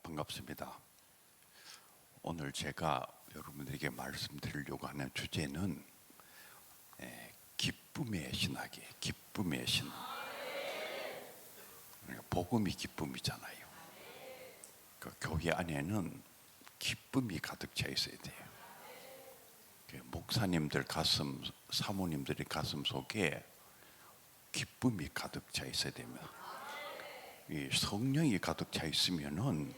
반갑습니다. 오늘 제가 여러분들에게 말씀드리려고 하는 주제는 기쁨의 신학이에요. 기쁨의 신학. 복음이 기쁨이잖아요. 그 교회 안에는 기쁨이 가득 차 있어야 돼요. 목사님들 가슴, 사모님들의 가슴 속에 기쁨이 가득 차 있어야 됩니다. 이 성령이 가득 차 있으면은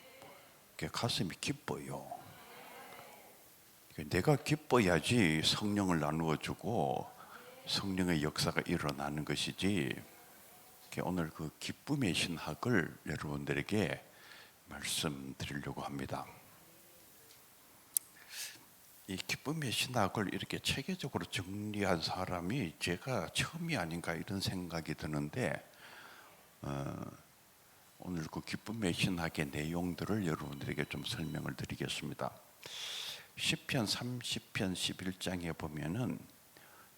가슴이 기뻐요. 내가 기뻐야지 성령을 나누어 주고 성령의 역사가 일어나는 것이지. 오늘 그 기쁨의 신학을 여러분들에게 말씀드리려고 합니다. 이 기쁨의 신학을 이렇게 체계적으로 정리한 사람이 제가 처음이 아닌가 이런 생각이 드는데, 오늘 그 기쁨의 신학의 내용들을 여러분들에게 좀 설명을 드리겠습니다. 시편 30편 11장에 보면은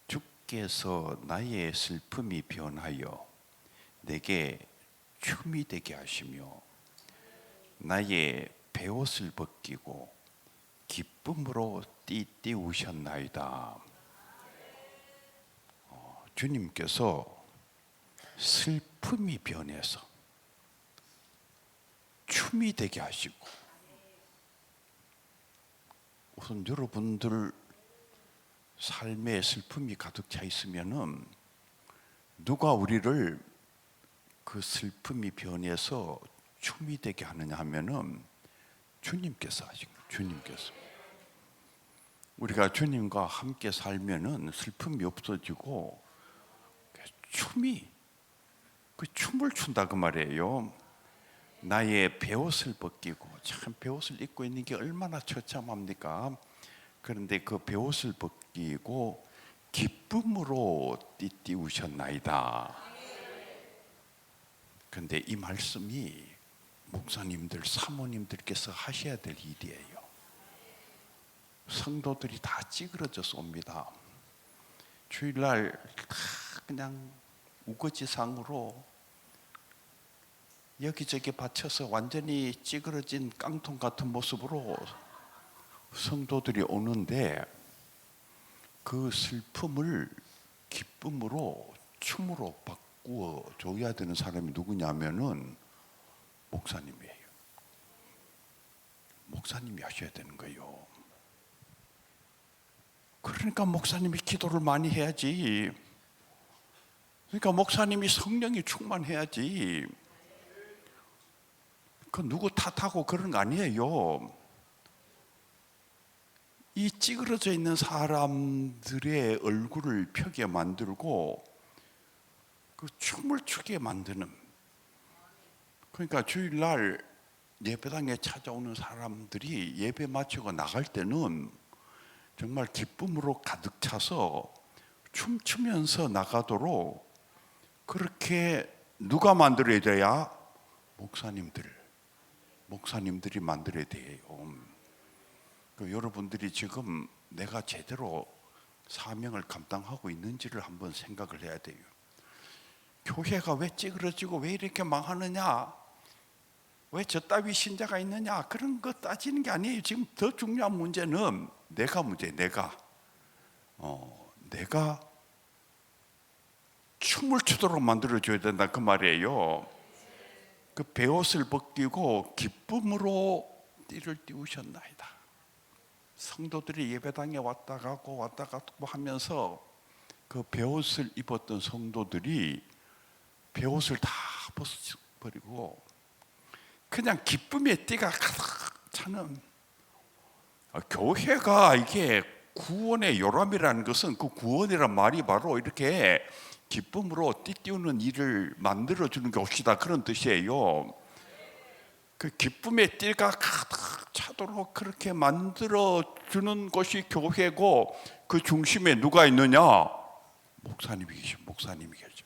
주께서 나의 슬픔이 변하여 내게 춤이 되게 하시며 나의 베옷을 벗기고 기쁨으로 띠띠우셨나이다. 주님께서 슬픔이 변해서 춤이 되게 하시고, 우선 여러분들 삶에 슬픔이 가득 차 있으면은 누가 우리를 그 슬픔이 변해서 춤이 되게 하느냐 하면은 주님께서 하신 거예요. 주님께서. 우리가 주님과 함께 살면은 슬픔이 없어지고 그 춤을 춘다 그 말이에요. 나의 베옷을 벗기고, 참 베옷을 입고 있는 게 얼마나 처참합니까? 그런데 그 베옷을 벗기고 기쁨으로 띠띠우셨나이다. 그런데 이 말씀이 목사님들, 사모님들께서 하셔야 될 일이에요. 성도들이 다 찌그러져서 옵니다. 주일날 다 그냥 우거지상으로 여기저기 받쳐서 완전히 찌그러진 깡통 같은 모습으로 성도들이 오는데, 그 슬픔을 기쁨으로 춤으로 바꾸어 줘야 되는 사람이 누구냐면은 목사님이에요. 목사님이 하셔야 되는 거예요. 그러니까 목사님이 기도를 많이 해야지. 그러니까 목사님이 성령이 충만해야지. 그 누구 탓하고 그런 거 아니에요. 이 찌그러져 있는 사람들의 얼굴을 펴게 만들고 그 춤을 추게 만드는. 그러니까 주일날 예배당에 찾아오는 사람들이 예배 마치고 나갈 때는 정말 기쁨으로 가득 차서 춤추면서 나가도록 그렇게 누가 만들어야 돼야? 목사님들이 만들어야 돼요. 여러분들이 지금 내가 제대로 사명을 감당하고 있는지를 한번 생각을 해야 돼요. 교회가 왜 찌그러지고 왜 이렇게 망하느냐, 왜 저 따위 신자가 있느냐, 그런 거 따지는 게 아니에요. 지금 더 중요한 문제는 내가 춤을 추도록 만들어줘야 된다 그 말이에요. 그 베옷을 벗기고 기쁨으로 띠를 띠우셨나이다. 성도들이 예배당에 왔다 가고 하면서 그 베옷을 입었던 성도들이 베옷을 다 벗어버리고 그냥 기쁨의 띠가 가득 차는, 교회가 이게 구원의 요람이라는 것은, 그 구원이란 말이 바로 이렇게 기쁨으로 띠띠우는 일을 만들어주는 것이다, 그런 뜻이에요. 그 기쁨의 띠가 가득 차도록 그렇게 만들어주는 것이 교회고, 그 중심에 누가 있느냐? 목사님이 계죠.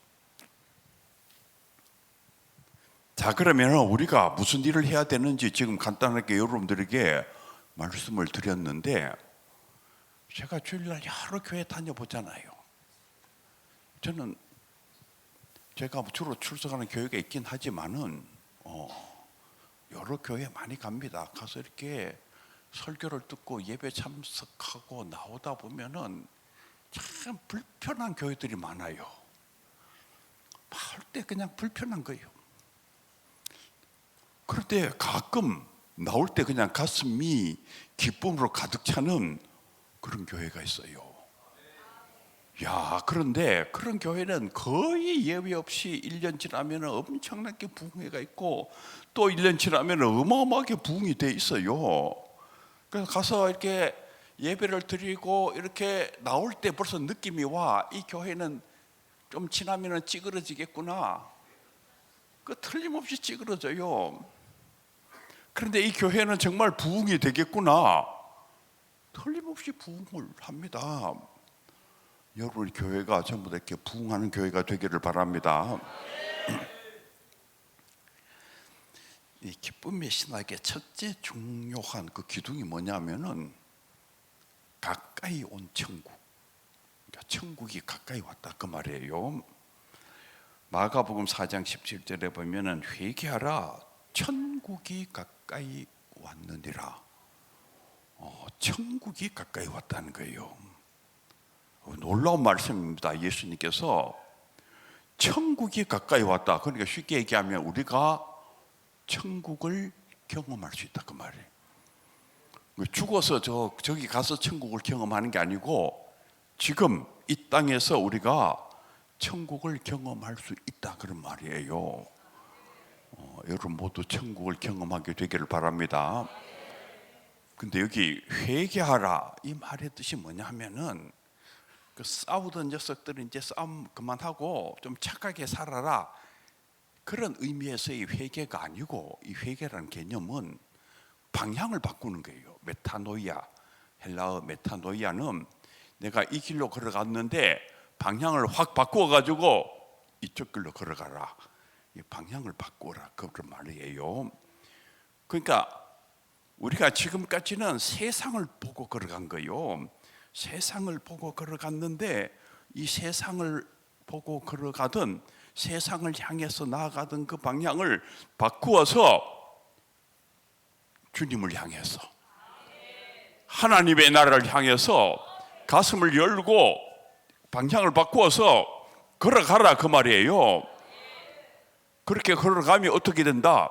자, 그러면 우리가 무슨 일을 해야 되는지 지금 간단하게 여러분들에게 말씀을 드렸는데, 제가 주일날 여러 교회 다녀보잖아요. 제가 주로 출석하는 교회가 있긴 하지만은 여러 여러 교회 많이 갑니다. 가서 이렇게 설교를 듣고 예배 참석하고 나오다 보면은 참 불편한 교회들이 많아요. 할 때 그냥 불편한 거예요. 그런데 가끔 나올 때 그냥 가슴이 기쁨으로 가득 차는 그런 교회가 있어요. 야, 그런데 그런 교회는 거의 예외 없이 1년 지나면 엄청나게 부흥회가 있고 또 1년 지나면 어마어마하게 부흥이 돼 있어요. 그래서 가서 이렇게 예배를 드리고 이렇게 나올 때 벌써 느낌이 와. 이 교회는 좀 지나면 찌그러지겠구나. 그 틀림없이 찌그러져요. 그런데 이 교회는 정말 부흥이 되겠구나. 틀림없이 부흥을 합니다. 여러분 교회가 전부 다 이렇게 부흥하는 교회가 되기를 바랍니다. 이 기쁨의 신학의 첫째 중요한 그 기둥이 뭐냐면은 가까이 온 천국. 그러니까 천국이 가까이 왔다 그 말이에요. 마가복음 4장 17절에 보면은 회개하라 천국이 가까이 왔느니라. 천국이 가까이 왔다는 거예요. 놀라운 말씀입니다. 예수님께서 천국이 가까이 왔다. 그러니까 쉽게 얘기하면 우리가 천국을 경험할 수 있다 그 말이에요. 죽어서 저기 가서 천국을 경험하는 게 아니고 지금 이 땅에서 우리가 천국을 경험할 수 있다 그런 말이에요. 여러분 모두 천국을 경험하게 되기를 바랍니다. 근데 여기 회개하라 이 말의 뜻이 뭐냐 하면은 그 싸우던 녀석들은 이제 싸움 그만하고 좀 착하게 살아라 그런 의미에서의 회개가 아니고 이 회개라는 개념은 방향을 바꾸는 거예요. 메타노이아, 헬라어 메타노이아는 내가 이 길로 걸어갔는데 방향을 확 바꾸어가지고 이쪽 길로 걸어가라. 이 방향을 바꾸라 그런 말이에요. 그러니까 우리가 지금까지는 세상을 보고 걸어간 거예요. 세상을 보고 걸어갔는데 이 세상을 보고 걸어가던 세상을 향해서 나아가던 그 방향을 바꾸어서 주님을 향해서 하나님의 나라를 향해서 가슴을 열고 방향을 바꾸어서 걸어가라 그 말이에요. 그렇게 걸어가면 어떻게 된다?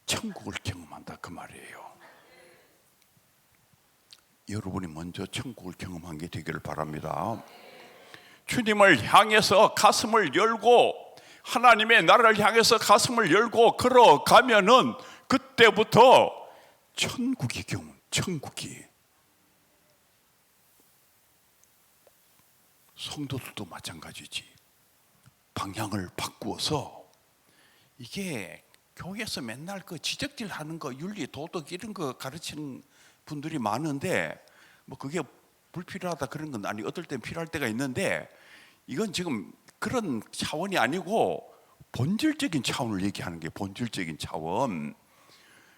천국을 경험한다 그 말이에요. 여러분이 먼저 천국을 경험한 게 되기를 바랍니다. 주님을 향해서 가슴을 열고 하나님의 나라를 향해서 가슴을 열고 걸어가면은 그때부터 천국이 천국이 성도들도 마찬가지지. 방향을 바꾸어서 이게 교회에서 맨날 그 지적질하는 거 윤리 도덕 이런 거 가르치는 분들이 많은데 뭐 그게 불필요하다 그런 건 아니 어떨 땐 필요할 때가 있는데 이건 지금 그런 차원이 아니고 본질적인 차원을 얘기하는 게 본질적인 차원.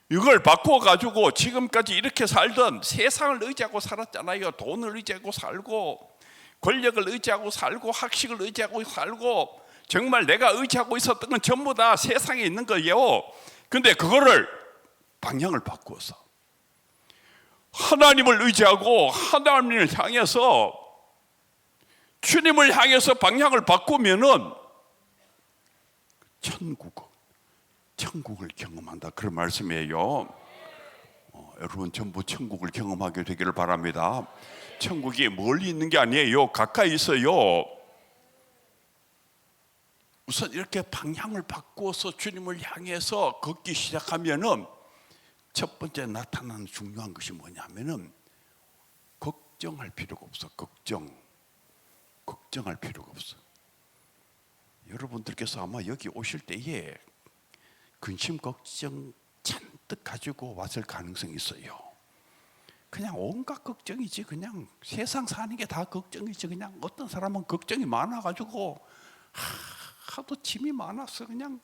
이걸 바꿔 가지고 지금까지 이렇게 살던 세상을 의지하고 살았잖아요. 돈을 의지하고 살고 권력을 의지하고 살고 학식을 의지하고 살고 정말 내가 의지하고 있었던 건 전부 다 세상에 있는 거예요. 근데 그거를 방향을 바꾸어서 하나님을 의지하고 하나님을 향해서 주님을 향해서 방향을 바꾸면은 천국을 경험한다 그런 말씀이에요. 여러분 전부 천국을 경험하게 되기를 바랍니다. 천국이 멀리 있는 게 아니에요. 가까이 있어요. 우선 이렇게 방향을 바꾸어서 주님을 향해서 걷기 시작하면은 첫 번째 나타나는 중요한 것이 뭐냐면은 걱정할 필요가 없어. 걱정할 필요가 없어. 여러분들께서 아마 여기 오실 때에 근심 걱정 잔뜩 가지고 왔을 가능성이 있어요. 그냥 온갖 걱정이지. 그냥 세상 사는 게 다 걱정이지. 그냥 어떤 사람은 걱정이 많아가지고 하도 짐이 많아서 그냥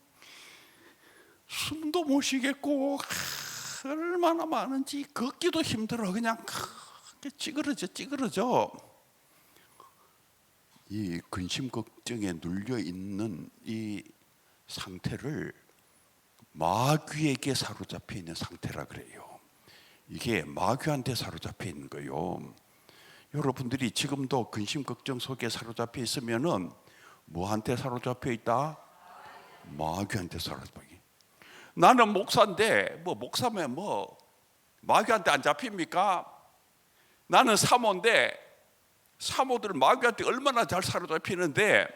숨도 못 쉬겠고 얼마나 많은지 걷기도 힘들어. 그냥 찌그러져. 이 근심 걱정에 눌려 있는 이 상태를 마귀에게 사로잡혀 있는 상태라 그래요. 이게 마귀한테 사로잡혀 있는 거예요. 여러분들이 지금도 근심 걱정 속에 사로잡혀 있으면은 뭐한테 사로잡혀 있다? 마귀한테 사로잡혀 있다. 나는 목사인데 뭐 목사면 뭐 마귀한테 안 잡힙니까? 나는 사모인데 사모들 마귀한테 얼마나 잘 사로잡히는데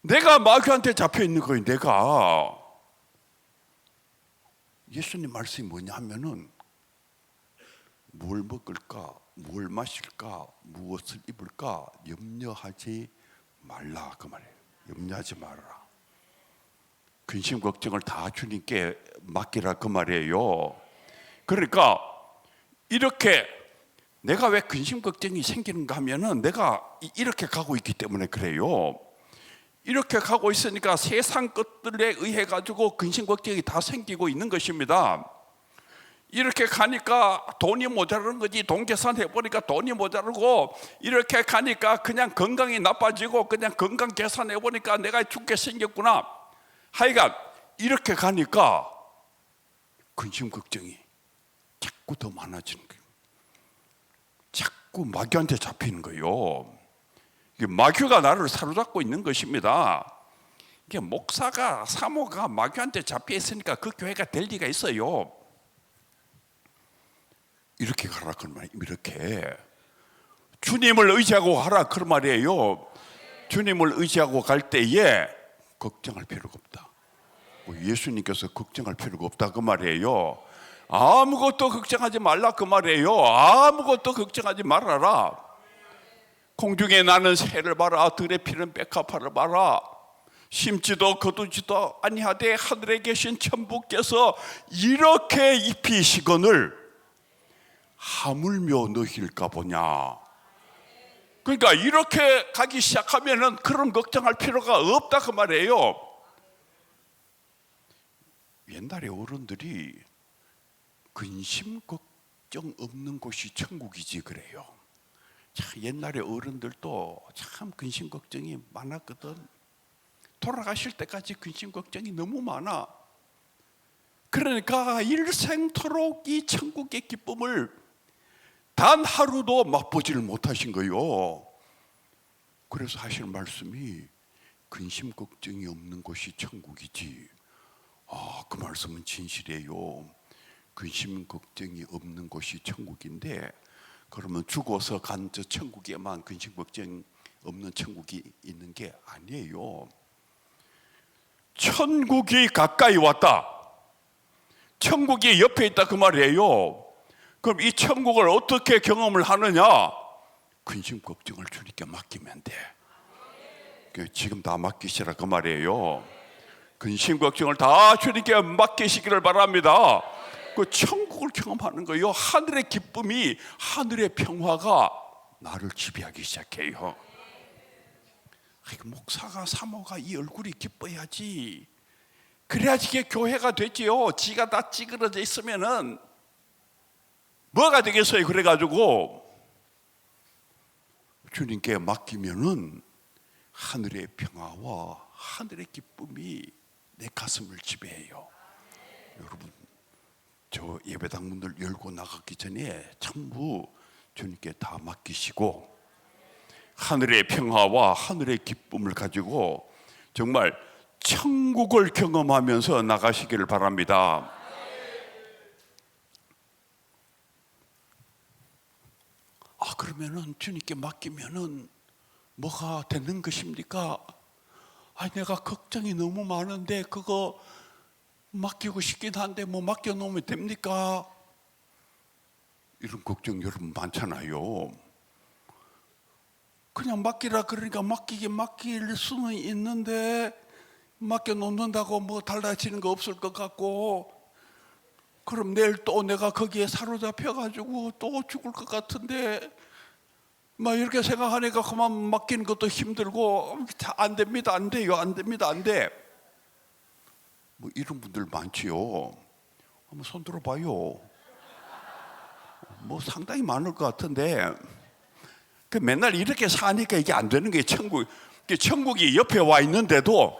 내가 마귀한테 잡혀 있는 거예요. 내가. 예수님 말씀이 뭐냐 하면은 뭘 먹을까, 뭘 마실까, 무엇을 입을까 염려하지 말라 그 말이에요. 염려하지 말아라. 근심 걱정을 다 주님께 맡기라 그 말이에요. 그러니까 이렇게 내가 왜 근심 걱정이 생기는가 하면은 내가 이렇게 가고 있기 때문에 그래요. 이렇게 가고 있으니까 세상 것들에 의해 가지고 근심 걱정이 다 생기고 있는 것입니다. 이렇게 가니까 돈이 모자라는 거지. 돈 계산해 보니까 돈이 모자라고, 이렇게 가니까 그냥 건강이 나빠지고 그냥 건강 계산해 보니까 내가 죽게 생겼구나. 하여간 이렇게 가니까 근심 걱정이 자꾸 더 많아지는 거예요. 자꾸 마귀한테 잡히는 거예요. 마귀가 나를 사로잡고 있는 것입니다. 이게 목사가 사모가 마귀한테 잡혀 있으니까 그 교회가 될 리가 있어요. 이렇게 가라 그런 말이에요. 이렇게 주님을 의지하고 가라 그런 말이에요. 주님을 의지하고 갈 때에 걱정할 필요가 없다. 예수님께서 걱정할 필요가 없다 그 말이에요. 아무것도 걱정하지 말라 그 말이에요. 아무것도 걱정하지 말아라. 공중에 나는 새를 봐라, 들에 피는 백합화를 봐라. 심지도 거두지도 아니하되 하늘에 계신 천부께서 이렇게 입히시거늘 하물며 너희일까 보냐. 그러니까 이렇게 가기 시작하면은 그런 걱정할 필요가 없다 그 말이에요. 옛날에 어른들이 근심 걱정 없는 곳이 천국이지 그래요. 참 옛날에 어른들도 참 근심 걱정이 많았거든. 돌아가실 때까지 근심 걱정이 너무 많아. 그러니까 일생토록 이 천국의 기쁨을 단 하루도 맛보지를 못하신 거예요. 그래서 하시는 말씀이 근심 걱정이 없는 곳이 천국이지. 그 말씀은 진실이에요. 근심 걱정이 없는 곳이 천국인데, 그러면 죽어서 간 저 천국에만 근심 걱정 없는 천국이 있는 게 아니에요. 천국이 가까이 왔다. 천국이 옆에 있다 그 말이에요. 그럼 이 천국을 어떻게 경험을 하느냐? 근심 걱정을 주님께 맡기면 돼. 지금 다 맡기시라 그 말이에요. 근심 걱정을 다 주님께 맡기시기를 바랍니다. 그 천국을 경험하는 거예요. 하늘의 기쁨이, 하늘의 평화가 나를 지배하기 시작해요. 목사가 사모가 이 얼굴이 기뻐야지. 그래야지 이게 교회가 되지요. 지가 다 찌그러져 있으면은 뭐가 되겠어요? 그래가지고 주님께 맡기면은 하늘의 평화와 하늘의 기쁨이 내 가슴을 지배해요. 여러분, 저 예배당 문을 열고 나가기 전에 전부 주님께 다 맡기시고 하늘의 평화와 하늘의 기쁨을 가지고 정말 천국을 경험하면서 나가시기를 바랍니다. 그러면은 주님께 맡기면은 뭐가 되는 것입니까? 내가 걱정이 너무 많은데 그거 맡기고 싶긴 한데 뭐 맡겨놓으면 됩니까? 이런 걱정 여러분 많잖아요. 그냥 맡기라 그러니까 맡길 수는 있는데 맡겨놓는다고 뭐 달라지는 거 없을 것 같고, 그럼 내일 또 내가 거기에 사로잡혀가지고 또 죽을 것 같은데 막 이렇게 생각하니까 그만 맡기는 것도 힘들고 안 됩니다, 안 돼요, 안 됩니다, 안 돼. 뭐 이런 분들 많지요. 한번 손 들어봐요. 뭐 상당히 많을 것 같은데 그 맨날 이렇게 사니까 이게 안 되는 게 천국이 옆에 와 있는데도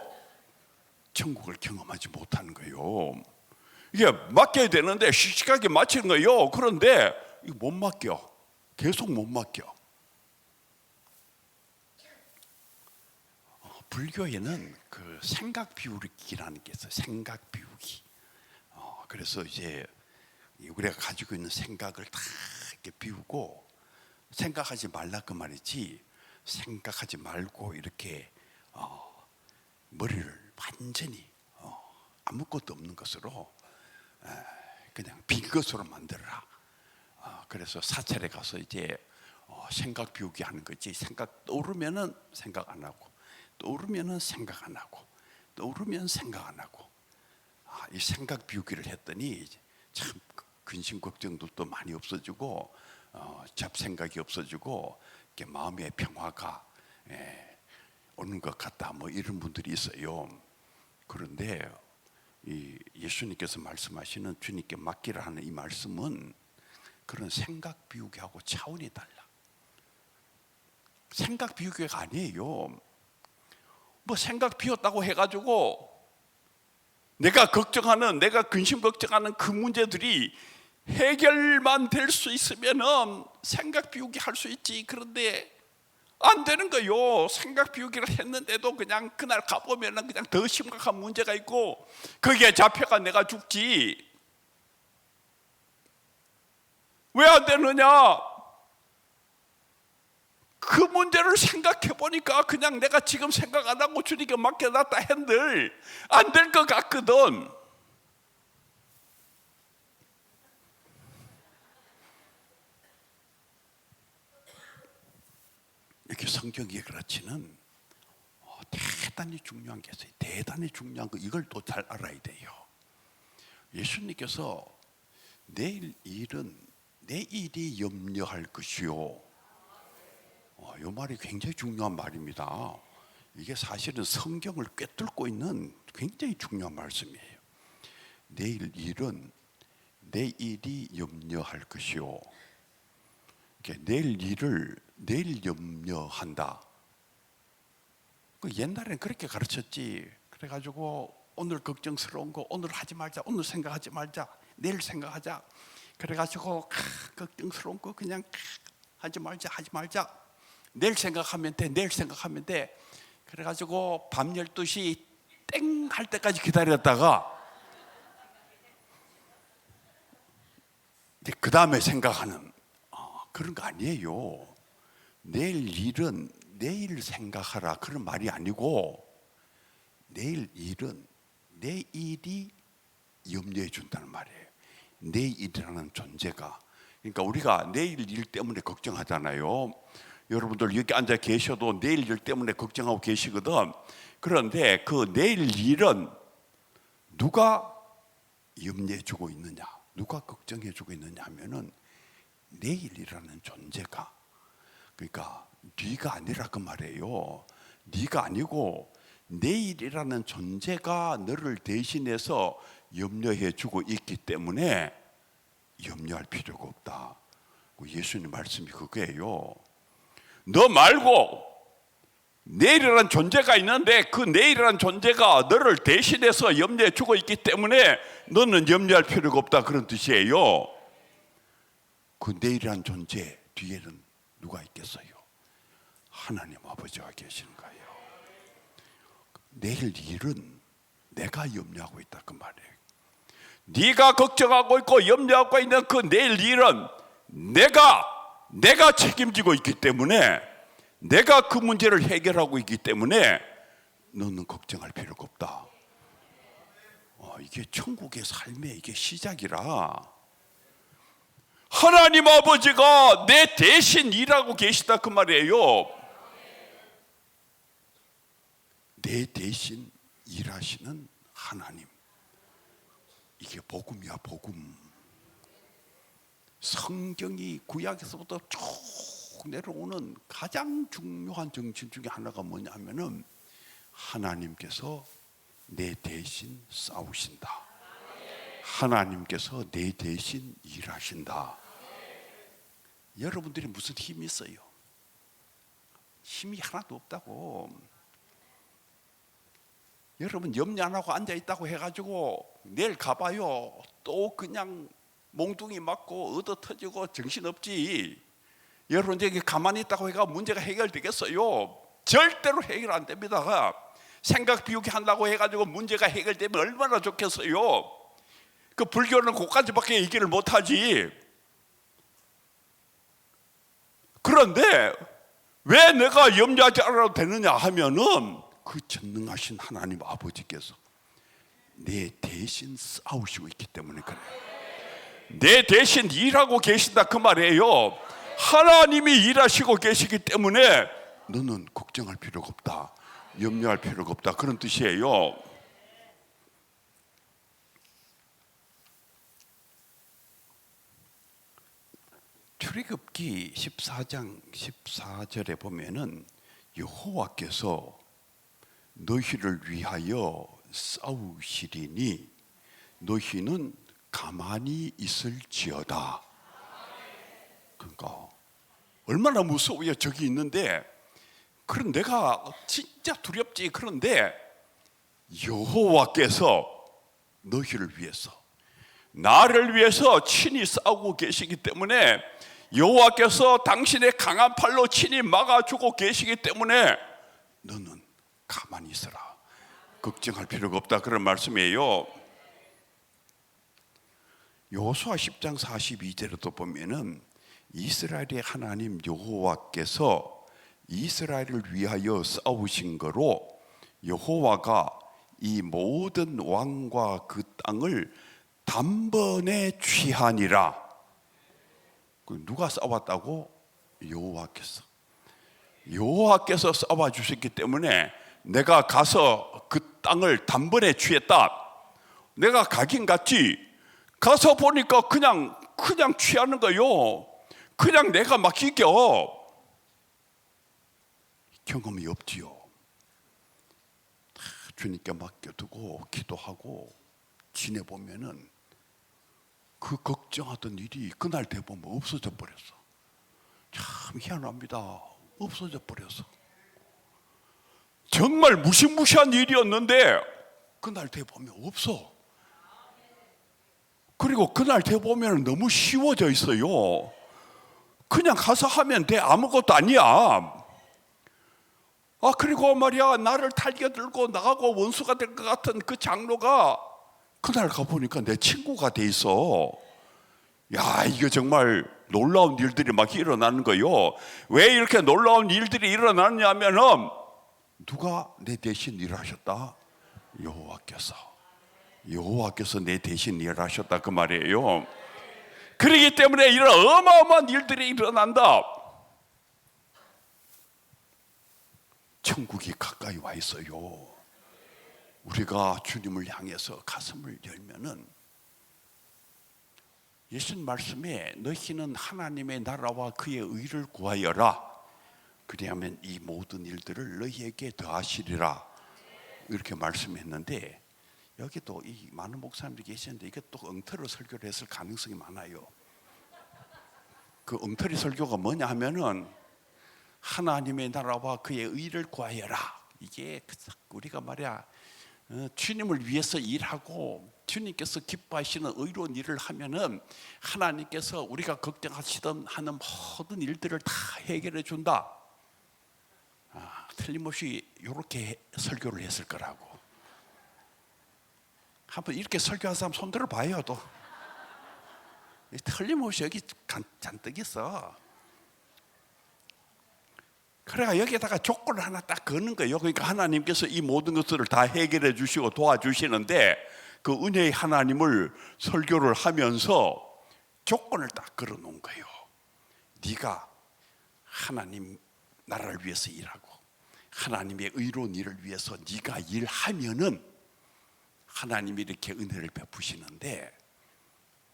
천국을 경험하지 못하는 거예요. 이게 맡겨야 되는데 씩씩하게 맡기는 거예요. 그런데 이거 못 맡겨. 계속 못 맡겨. 불교에는 그 생각 비우기라는 게 있어요. 생각 비우기. 그래서 이제 우리가 가지고 있는 생각을 다 이렇게 비우고, 생각하지 말라 그 말이지, 생각하지 말고 이렇게 머리를 완전히 아무것도 없는 것으로 그냥 빈 것으로 만들어라. 그래서 사찰에 가서 이제 생각 비우기 하는 거지. 생각 떠오르면은 생각 안 하고, 떠오르면은 생각 안 하고, 떠오르면 생각 안 하고. 이 생각 비우기를 했더니 참 근심 걱정도 많이 없어지고, 잡생각이 없어지고, 이렇게 마음의 평화가 오는 것 같다, 뭐 이런 분들이 있어요. 그런데 이 예수님께서 말씀하시는 주님께 맡기라 하는 이 말씀은 그런 생각 비우기하고 차원이 달라. 생각 비우기가 아니에요. 뭐 생각 비웠다고 해가지고 내가 걱정하는, 내가 근심 걱정하는 그 문제들이 해결만 될 수 있으면은 생각 비우기 할 수 있지. 그런데 안 되는 거요. 생각 비우기를 했는데도 그냥 그날 가보면은 그냥 더 심각한 문제가 있고, 거기에 잡혀가 내가 죽지. 왜 안 되느냐? 그 문제를 생각해 보니까 그냥 내가 지금 생각 안 하고 주님께 맡겨놨다 한들 안 될 것 같거든. 이렇게 성경에 그렇지는 대단히 중요한 게 있어요. 대단히 중요한 거, 이걸 또 잘 알아야 돼요. 예수님께서 내일 일은 내일이 염려할 것이요. 이 말이 굉장히 중요한 말입니다. 이게 사실은 성경을 꿰뚫고 있는 굉장히 중요한 말씀이에요. 내일 일은 내일이 염려할 것이요. 내일 일을 내일 염려한다. 옛날에는 그렇게 가르쳤지. 그래가지고 오늘 걱정스러운 거 오늘 하지 말자, 오늘 생각하지 말자, 내일 생각하자. 그래가지고 걱정스러운 거 그냥 하지 말자. 내일 생각하면 돼, 내일 생각하면 돼. 그래가지고 밤 12시 땡 할 때까지 기다렸다가 그 다음에 생각하는 그런 거 아니에요. 내일 일은 내일 생각하라, 그런 말이 아니고, 내일 일은 내일이 염려해 준다는 말이에요. 내일이라는 존재가. 그러니까 우리가 내일 일 때문에 걱정하잖아요. 여러분들 여기 앉아 계셔도 내일 일 때문에 걱정하고 계시거든. 그런데 그 내일 일은 누가 염려해 주고 있느냐, 누가 걱정해 주고 있느냐 하면은 내일이라는 존재가. 그러니까 네가 아니라 그 말이에요. 네가 아니고 내일이라는 존재가 너를 대신해서 염려해 주고 있기 때문에 염려할 필요가 없다. 예수님 말씀이 그거예요. 너 말고 내일이라는 존재가 있는데 그 내일이라는 존재가 너를 대신해서 염려해 주고 있기 때문에 너는 염려할 필요가 없다, 그런 뜻이에요. 그 내일이라는 존재 뒤에는 누가 있겠어요? 하나님 아버지가 계시는 거예요. 내일 일은 내가 염려하고 있다, 그 말이에요. 네가 걱정하고 있고 염려하고 있는 그 내일 일은 내가 책임지고 있기 때문에, 내가 그 문제를 해결하고 있기 때문에 너는 걱정할 필요가 없다. 이게 천국의 삶의 이게 시작이라. 하나님 아버지가 내 대신 일하고 계시다, 그 말이에요. 내 대신 일하시는 하나님. 이게 복음이야, 복음. 성경이 구약에서부터 쭉 내려오는 가장 중요한 정신 중에 하나가 뭐냐 하면은 하나님께서 내 대신 싸우신다. 하나님께서 내 대신 일하신다. 여러분들이 무슨 힘이 있어요? 힘이 하나도 없다고. 여러분 염려 안 하고 앉아 있다고 해가지고 내일 가봐요. 또 그냥 몽둥이 맞고 얻어 터지고 정신없지. 여러분 저기 가만히 있다고 해가 문제가 해결되겠어요? 절대로 해결 안 됩니다. 생각 비우기 한다고 해가지고 문제가 해결되면 얼마나 좋겠어요? 그 불교는 그까지밖에 얘기를 못하지. 그런데 왜 내가 염려하지 않아도 되느냐 하면은 그 전능하신 하나님 아버지께서 내 대신 싸우시고 있기 때문에 그래요. 내 대신 일하고 계신다 그 말이에요. 하나님이 일하시고 계시기 때문에 너는 걱정할 필요가 없다, 염려할 필요가 없다, 그런 뜻이에요. 출애굽기 14장 14절에 보면은 여호와께서 너희를 위하여 싸우시리니 너희는 가만히 있을지어다. 그러니까 얼마나 무서워요. 저기 있는데 그런 내가 진짜 두렵지. 그런데 여호와께서 너희를 위해서, 나를 위해서 친히 싸우고 계시기 때문에, 여호와께서 당신의 강한 팔로 친히 막아주고 계시기 때문에 너는 가만히 있어라, 걱정할 필요가 없다, 그런 말씀이에요. 여호수아 10장 42절에도 보면은 이스라엘의 하나님 여호와께서 이스라엘을 위하여 싸우신 거로 여호와가 이 모든 왕과 그 땅을 단번에 취하니라. 누가 싸웠다고? 여호와께서. 여호와께서 싸워 주셨기 때문에 내가 가서 그 땅을 단번에 취했다. 내가 가긴 갔지. 가서 보니까 그냥 취하는 거요. 그냥 내가 막 이겨. 경험이 없지요. 주님께 맡겨두고 기도하고 지내보면은 그 걱정하던 일이 그날 돼보면 없어져 버렸어. 참 희한합니다. 없어져 버렸어. 정말 무시무시한 일이었는데 그날 돼보면 없어. 그리고 그날 돼보면 너무 쉬워져 있어요. 그냥 가서 하면 돼. 아무것도 아니야. 그리고 말이야, 나를 달겨들고 나가고 원수가 될 것 같은 그 장로가 그날 가보니까 내 친구가 돼 있어. 야, 이거 정말 놀라운 일들이 막 일어나는 거요. 왜 이렇게 놀라운 일들이 일어나느냐 하면은 누가 내 대신 일하셨다? 여호와께서 내 대신 일하셨다, 그 말이에요. 그렇기 때문에 이런 어마어마한 일들이 일어난다. 천국이 가까이 와 있어요. 우리가 주님을 향해서 가슴을 열면은 예수님 말씀에 너희는 하나님의 나라와 그의 의를 구하여라. 그리하면 이 모든 일들을 너희에게 더하시리라. 이렇게 말씀했는데 여기도 이 많은 목사님들이 계시는데 이게 또 엉터리로 설교를 했을 가능성이 많아요. 그 엉터리 설교가 뭐냐 하면은 하나님의 나라와 그의 의를 구하여라. 이게 우리가 말이야 주님을 위해서 일하고 주님께서 기뻐하시는 의로운 일을 하면은 하나님께서 우리가 걱정하시던 하는 모든 일들을 다 해결해 준다. 틀림없이 이렇게 설교를 했을 거라고. 한번 이렇게 설교한 사람 손 들어봐요. 또 틀림없이 여기 잔뜩 있어. 그래가 여기에다가 조건을 하나 딱 거는 거예요. 그러니까 하나님께서 이 모든 것들을 다 해결해 주시고 도와주시는데 그 은혜의 하나님을 설교를 하면서 조건을 딱 걸어 놓은 거예요. 네가 하나님 나라를 위해서 일하고 하나님의 의로운 일을 위해서 네가 일하면은 하나님이 이렇게 은혜를 베푸시는데,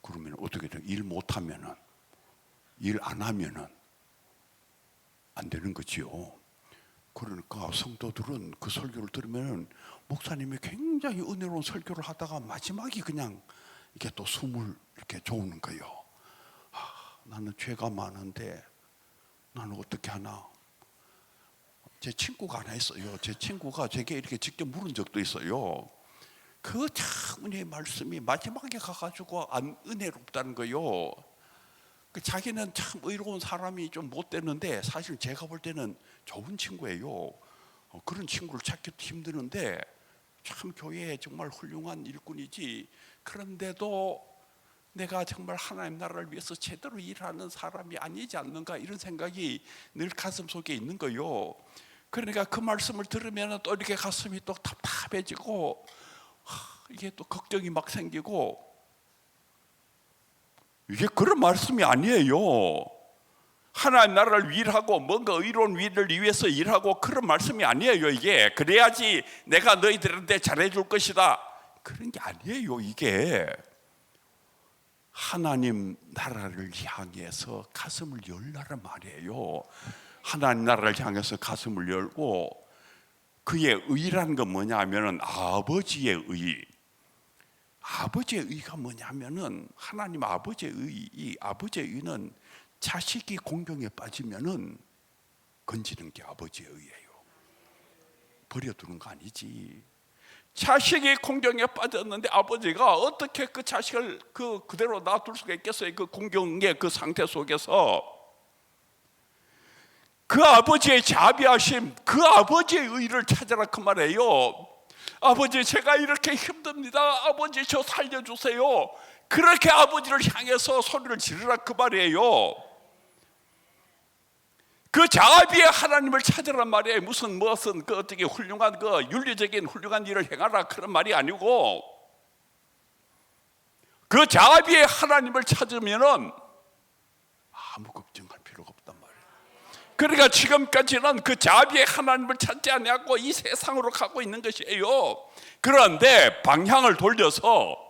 그러면 어떻게 돼? 일 못하면은, 일 안 하면은 안 되는 거지요. 그러니까 성도들은 그 설교를 들으면 목사님이 굉장히 은혜로운 설교를 하다가 마지막에 그냥 이렇게 또 숨을 이렇게 조는 거예요. 나는 죄가 많은데 나는 어떻게 하나? 제 친구가 하나 있어요. 제 친구가 제게 이렇게 직접 물은 적도 있어요. 그 참 은혜의 말씀이 마지막에 가가지고 안 은혜롭다는 거요. 자기는 참 의로운 사람이 좀 못 되는데 사실 제가 볼 때는 좋은 친구예요. 그런 친구를 찾기도 힘드는데 참 교회에 정말 훌륭한 일꾼이지. 그런데도 내가 정말 하나님 나라를 위해서 제대로 일하는 사람이 아니지 않는가 이런 생각이 늘 가슴 속에 있는 거요. 그러니까 그 말씀을 들으면 또 이렇게 가슴이 또 답답해지고 이게 또 걱정이 막 생기고, 이게 그런 말씀이 아니에요. 하나님 나라를 일하고 뭔가 의로운 일을 위해서 일하고 그런 말씀이 아니에요. 이게 그래야지 내가 너희들한테 잘해줄 것이다 그런 게 아니에요. 이게 하나님 나라를 향해서 가슴을 열라는 말이에요. 하나님 나라를 향해서 가슴을 열고, 그의 의란 건 뭐냐 하면은 아버지의 의. 아버지의 의가 뭐냐 하면은 하나님 아버지의 의, 이 아버지의 의는 자식이 공경에 빠지면은 건지는 게 아버지의 의예요. 버려두는 거 아니지. 자식이 공경에 빠졌는데 아버지가 어떻게 그 자식을 그대로 놔둘 수가 있겠어요? 그 공경의 그 상태 속에서 그 아버지의 자비하심, 그 아버지의 의를 찾아라 그 말이에요. 아버지 제가 이렇게 힘듭니다. 아버지 저 살려주세요. 그렇게 아버지를 향해서 소리를 지르라 그 말이에요. 그 자비의 하나님을 찾으란 말이에요. 무슨 그 어떻게 훌륭한 그 윤리적인 훌륭한 일을 행하라 그런 말이 아니고, 그 자비의 하나님을 찾으면은 아무 걱정할 필요가 없단 말이에요. 그러니까 지금까지는 그 자비의 하나님을 찾지 않고 이 세상으로 가고 있는 것이에요. 그런데 방향을 돌려서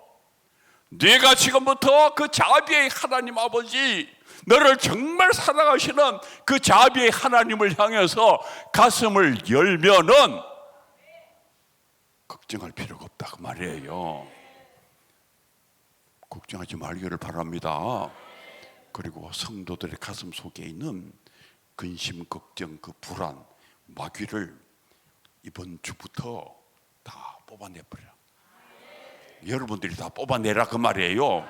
네가 지금부터 그 자비의 하나님 아버지, 너를 정말 사랑하시는 그 자비의 하나님을 향해서 가슴을 열면은 걱정할 필요가 없다 그 말이에요. 걱정하지 말기를 바랍니다. 그리고 성도들의 가슴 속에 있는 근심, 걱정, 그 불안, 마귀를 이번 주부터 다 뽑아내버려. 여러분들이 다 뽑아내라 그 말이에요.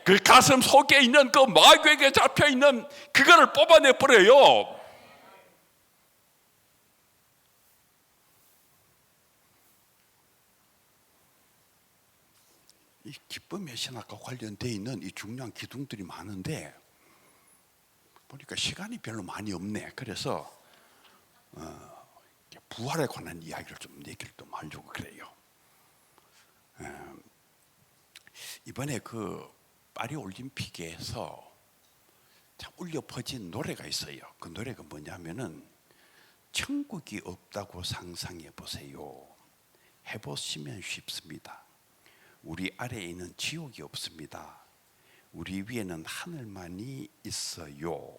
그 가슴 속에 있는 그 마귀에게 잡혀있는 그거를 뽑아내버려요. 이 기쁨의 신학과 관련되어 있는 이 중요한 기둥들이 많은데 보니까 시간이 별로 많이 없네. 그래서 부활에 관한 이야기를 좀 얘기를 좀 하려고 그래요. 이번에 그 파리 올림픽에서 참 울려 퍼진 노래가 있어요. 그 노래가 뭐냐면은 천국이 없다고 상상해 보세요. 해보시면 쉽습니다. 우리 아래에 있는 지옥이 없습니다. 우리 위에는 하늘만이 있어요.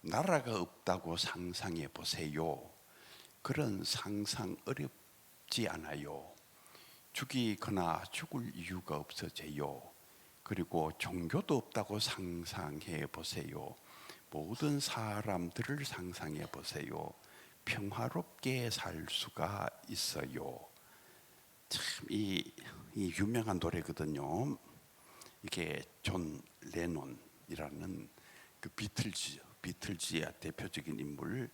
나라가 없다고 상상해 보세요. 그런 상상 어렵지 않아요. 죽이거나 죽을 이유가 없어져요. 그리고 종교도 없다고 상상해 보세요. 모든 사람들을 상상해 보세요. 평화롭게 살 수가 있어요. 참 이 유명한 노래거든요. 이게 존 레논이라는 그 비틀즈의 대표적인 인물,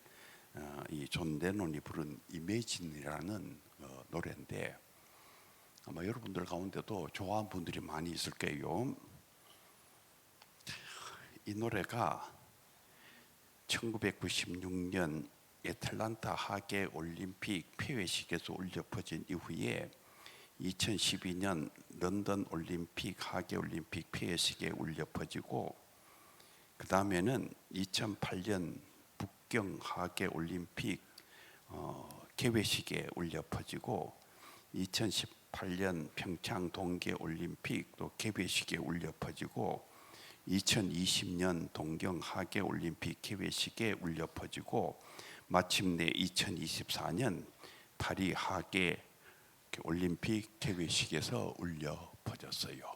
이 존 레논이 부른 이매진이라는 노래인데 아마 여러분들 가운데도 좋아하는 분들이 많이 있을 거예요. 이 노래가 1996년 애틀란타 하계 올림픽 폐회식에서 울려 퍼진 이후에 2012년 런던 올림픽 하계 올림픽 폐회식에 울려 퍼지고, 그 다음에는 2008년 북경 하계 올림픽 개회식에 울려 퍼지고, 2018년 평창 동계 올림픽 또 개회식에 울려 퍼지고, 2020년 동경 하계 올림픽 개회식에 울려 퍼지고, 마침내 2024년 파리 하계 올림픽 개회식에서 울려 퍼졌어요.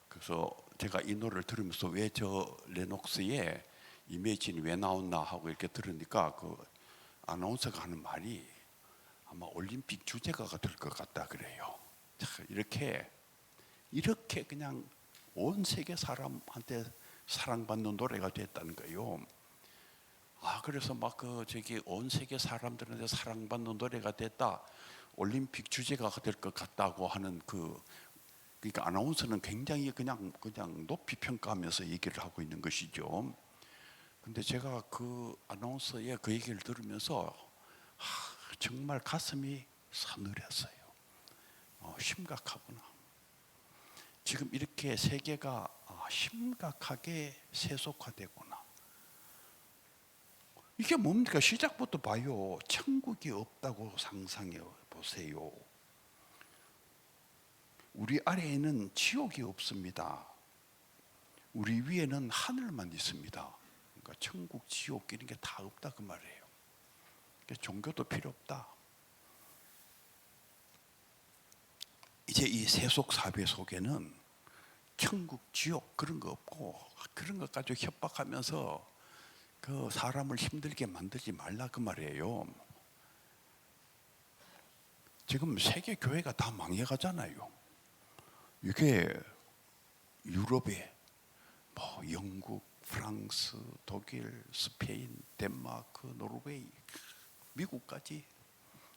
그래서 제가 이 노래를 들으면서 왜 저 레녹스의 이매진이 왜 나왔나 하고 이렇게 들으니까 그 아나운서가 하는 말이 아마 올림픽 주제가가 될 것 같다 그래요. 자, 이렇게 그냥 온 세계 사람한테 사랑받는 노래가 됐다는 거예요. 그래서 막 저기 온 세계 사람들한테 사랑받는 노래가 됐다. 올림픽 주제가가 될 것 같다고 하는 그러니까 아나운서는 굉장히 그냥 높이 평가하면서 얘기를 하고 있는 것이죠. 근데 제가 그 아나운서의 그 얘기를 들으면서 정말 가슴이 서늘했어요. 심각하구나. 지금 이렇게 세계가 심각하게 세속화되구나. 이게 뭡니까? 시작부터 봐요. 천국이 없다고 상상해 보세요. 우리 아래에는 지옥이 없습니다. 우리 위에는 하늘만 있습니다. 그러니까 천국, 지옥 이런 게 다 없다 그 말이에요. 그러니까 종교도 필요 없다. 이제 이 세속 사회 속에는 천국, 지옥 그런 거 없고 그런 것 가지고 협박하면서 그 사람을 힘들게 만들지 말라 그 말이에요. 지금 세계 교회가 다 망해가잖아요. 이게 유럽에 영국, 프랑스, 독일, 스페인, 덴마크, 노르웨이, 미국까지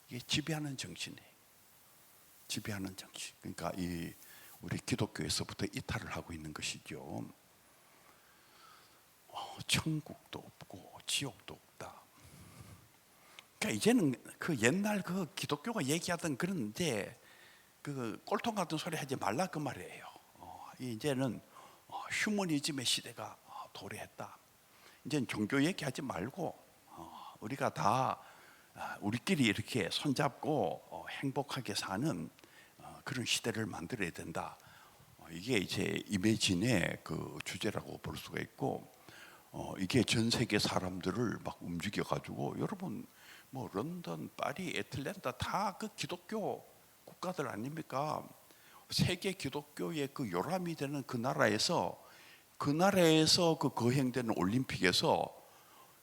이게 지배하는 정신이에요. 지배하는 정신. 그러니까 우리 기독교에서부터 이탈을 하고 있는 것이죠. 천국도 없고 지옥도 없다. 그러니까 이제는 그 옛날 그 기독교가 얘기하던 그런 이제 그 꼴통 같은 소리 하지 말라 그 말이에요. 이제는 휴머니즘의 시대가 도래했다. 이제는 종교 얘기하지 말고 우리가 다 우리끼리 이렇게 손잡고 행복하게 사는 그런 시대를 만들어야 된다. 이게 이제 이매진의 그 주제라고 볼 수가 있고, 이게 전 세계 사람들을 막 움직여 가지고 여러분 뭐 런던, 파리, 애틀랜타 다 그 기독교 국가들 아닙니까? 세계 기독교의 그 요람이 되는 그 나라에서 그 거행되는 올림픽에서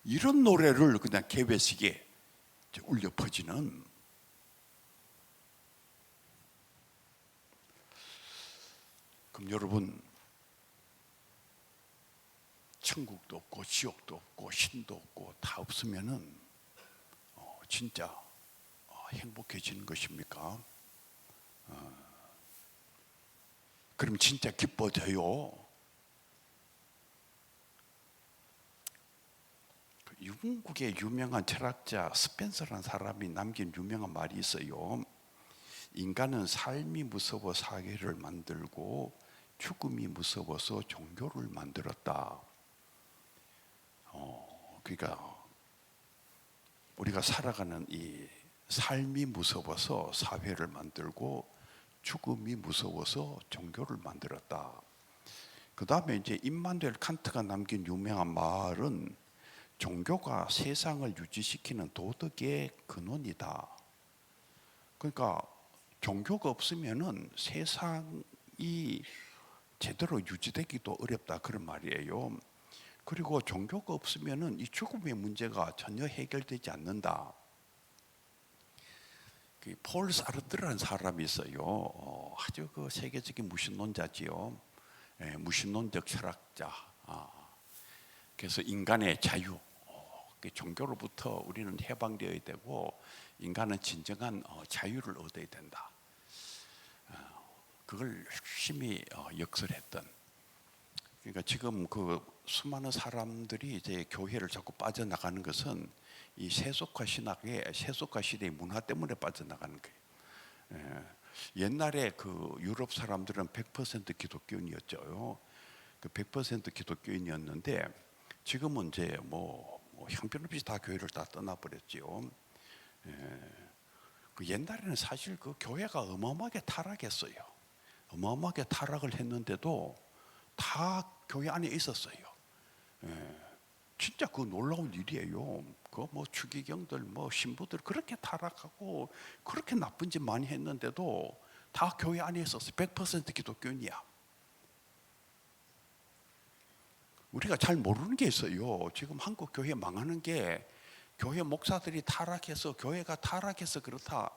이런 노래를 그냥 개회식에 울려 퍼지는. 그럼 여러분, 천국도 없고 지옥도 없고 신도 없고 다 없으면은 진짜 행복해지는 것입니까? 그럼 진짜 기뻐져요. 영국의 유명한 철학자 스펜서라는 사람이 남긴 유명한 말이 있어요. 인간은 삶이 무서워 사회를 만들고 죽음이 무서워서 종교를 만들었다. 그러니까 우리가 살아가는 이 삶이 무서워서 사회를 만들고 죽음이 무서워서 종교를 만들었다. 그 다음에 이제 임마누엘 칸트가 남긴 유명한 말은 종교가 세상을 유지시키는 도덕의 근원이다. 그러니까 종교가 없으면은 세상이 제대로 유지되기도 어렵다 그런 말이에요. 그리고 종교가 없으면은 이 죽음의 문제가 전혀 해결되지 않는다. 폴 사르트라는 사람이 있어요. 아주 그 세계적인 무신론자지요. 무신론적 철학자. 그래서 인간의 자유, 종교로부터 우리는 해방되어야 되고 인간은 진정한 자유를 얻어야 된다. 그걸 열심히 역설했던. 그러니까 지금 그 수많은 사람들이 이제 교회를 자꾸 빠져나가는 것은 이 세속화 시대의 문화 때문에 빠져나가는 거예요. 옛날에 그 유럽 사람들은 100% 기독교인이었죠. 그 100% 기독교인이었는데 지금은 이제 뭐 형편없이 다 교회를 다 떠나버렸죠. 그 옛날에는 사실 그 교회가 어마어마하게 타락했어요. 어마어마하게 타락을 했는데도 다 교회 안에 있었어요. 진짜 그 놀라운 일이에요. 그 뭐 추기경들, 뭐 신부들 그렇게 타락하고 그렇게 나쁜 짓 많이 했는데도 다 교회 안에 있었어요. 100% 기독교인이야. 우리가 잘 모르는 게 있어요. 지금 한국 교회 망하는 게 교회 목사들이 타락해서, 교회가 타락해서 그렇다.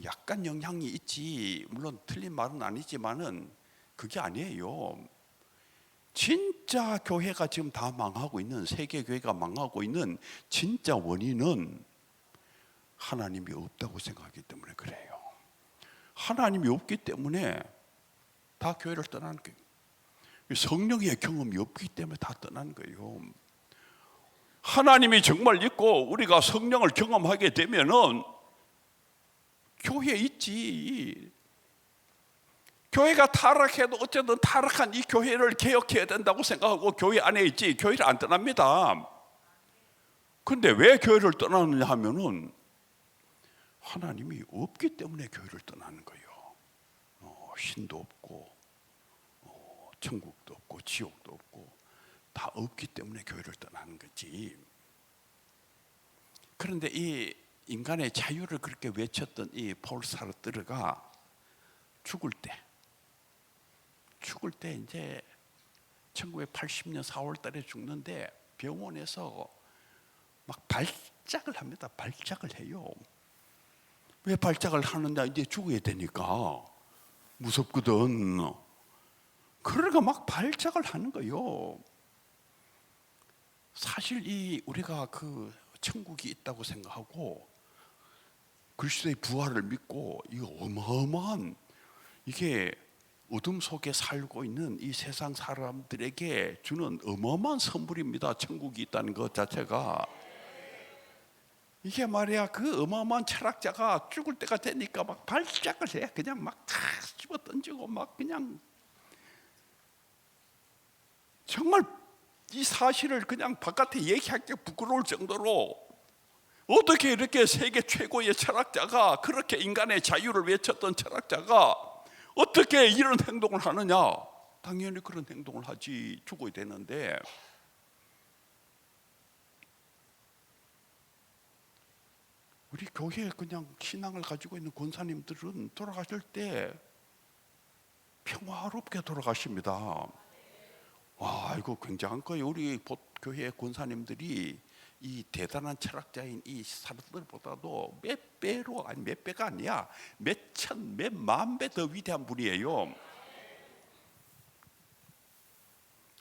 약간 영향이 있지. 물론 틀린 말은 아니지만은 그게 아니에요. 진짜 교회가 지금 다 망하고 있는, 세계 교회가 망하고 있는 진짜 원인은 하나님이 없다고 생각하기 때문에 그래요. 하나님이 없기 때문에 다 교회를 떠나는 거예요. 성령의 경험이 없기 때문에 다 떠나는 거예요. 하나님이 정말 있고 우리가 성령을 경험하게 되면은 교회에 있지. 교회가 타락해도 어쨌든 타락한 이 교회를 개혁해야 된다고 생각하고 교회 안에 있지, 교회를 안 떠납니다. 근데 왜 교회를 떠나느냐 하면은 하나님이 없기 때문에 교회를 떠나는 거예요. 신도 없고 천국도 없고 지옥도 없고 다 없기 때문에 교회를 떠나는 거지. 그런데 이 인간의 자유를 그렇게 외쳤던 이 폴 사르트르가 죽을 때 이제 1980년 4월 달에 죽는데 병원에서 막 발작을 합니다. 발작을 해요. 왜 발작을 하느냐? 이제 죽어야 되니까 무섭거든. 그러니까 막 발작을 하는 거예요. 사실 이 우리가 그 천국이 있다고 생각하고 그리스도의 부활을 믿고 이 어마어마한, 이게 어둠 속에 살고 있는 이 세상 사람들에게 주는 어마어마한 선물입니다. 천국이 있다는 것 자체가. 이게 말이야, 그 어마어마한 철학자가 죽을 때가 되니까 막 발작을 해. 그냥 막 집어 던지고 막 그냥 정말 이 사실을 그냥 바깥에 얘기하기 부끄러울 정도로, 어떻게 이렇게 세계 최고의 철학자가, 그렇게 인간의 자유를 외쳤던 철학자가 어떻게 이런 행동을 하느냐? 당연히 그런 행동을 하지. 죽어야 되는데. 우리 교회에 그냥 신앙을 가지고 있는 권사님들은 돌아가실 때 평화롭게 돌아가십니다. 와, 이거 굉장한 거예요. 우리 교회 권사님들이 이 대단한 철학자인 이 사르트르보다도 몇 배로, 아니 몇 배가 아니야, 몇 천, 몇 만 배 더 위대한 분이에요.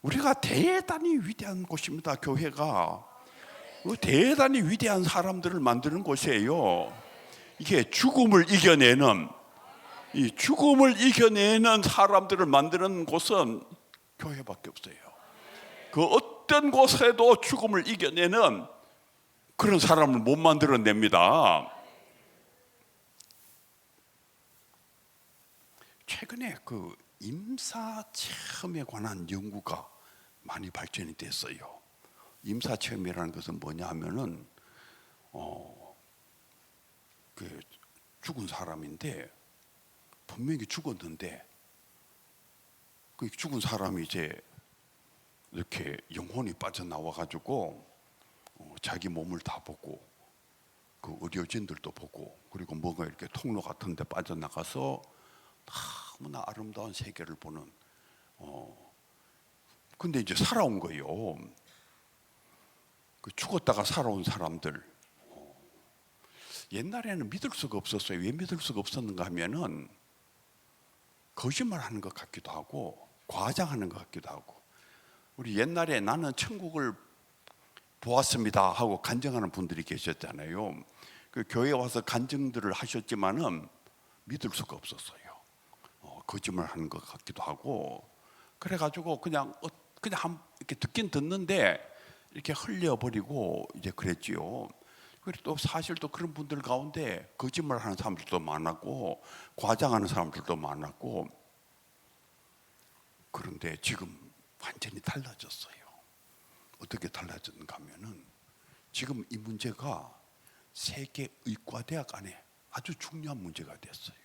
우리가 대단히 위대한 곳입니다. 교회가 대단히 위대한 사람들을 만드는 곳이에요. 이게 죽음을 이겨내는, 이 죽음을 이겨내는 사람들을 만드는 곳은 교회밖에 없어요. 그 어떤 곳에도 죽음을 이겨내는 그런 사람을 못 만들어냅니다. 최근에 그 임사체험에 관한 연구가 많이 발전이 됐어요. 임사체험이라는 것은 뭐냐 하면은 그 죽은 사람인데, 분명히 죽었는데 그 죽은 사람이 이제 이렇게 영혼이 빠져나와 가지고 자기 몸을 다 보고 그 의료진들도 보고, 그리고 뭔가 이렇게 통로 같은 데 빠져나가서 너무나 아름다운 세계를 보는, 근데 이제 살아온 거예요. 그 죽었다가 살아온 사람들, 옛날에는 믿을 수가 없었어요. 왜 믿을 수가 없었는가 하면은 거짓말하는 것 같기도 하고 과장하는 것 같기도 하고. 우리 옛날에 나는 천국을 보았습니다 하고 간증하는 분들이 계셨잖아요. 그 교회에 와서 간증들을 하셨지만은 믿을 수가 없었어요. 거짓말하는 것 같기도 하고. 그래가지고 그냥 이렇게 듣긴 듣는데 이렇게 흘려버리고 이제 그랬지요. 그리고 또 사실 또 그런 분들 가운데 거짓말하는 사람들도 많았고 과장하는 사람들도 많았고. 그런데 지금 완전히 달라졌어요. 어떻게 달라졌는가 하면은 지금 이 문제가 세계 의과대학 안에 아주 중요한 문제가 됐어요.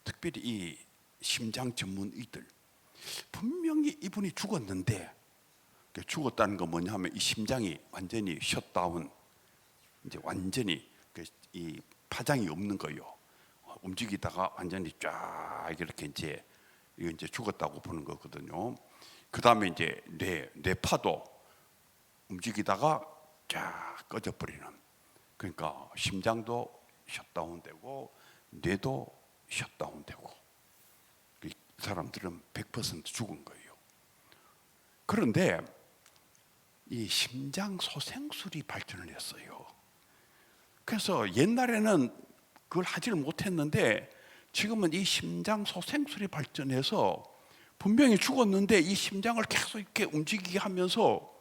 특별히 이 심장 전문의들, 분명히 이분이 죽었는데, 죽었다는 건 뭐냐 하면 이 심장이 완전히 셧다운, 이제 완전히 이 파장이 없는 거예요. 움직이다가 완전히 쫙 이렇게 이제 죽었다고 보는 거거든요. 그 다음에 이제 뇌파도 움직이다가 쫙 꺼져버리는, 그러니까 심장도 셧다운되고 뇌도 셧다운되고 이 사람들은 100% 죽은 거예요. 그런데 이 심장 소생술이 발전을 했어요. 그래서 옛날에는 그걸 하지를 못했는데 지금은 이 심장 소생술이 발전해서 분명히 죽었는데 이 심장을 계속 이렇게 움직이게 하면서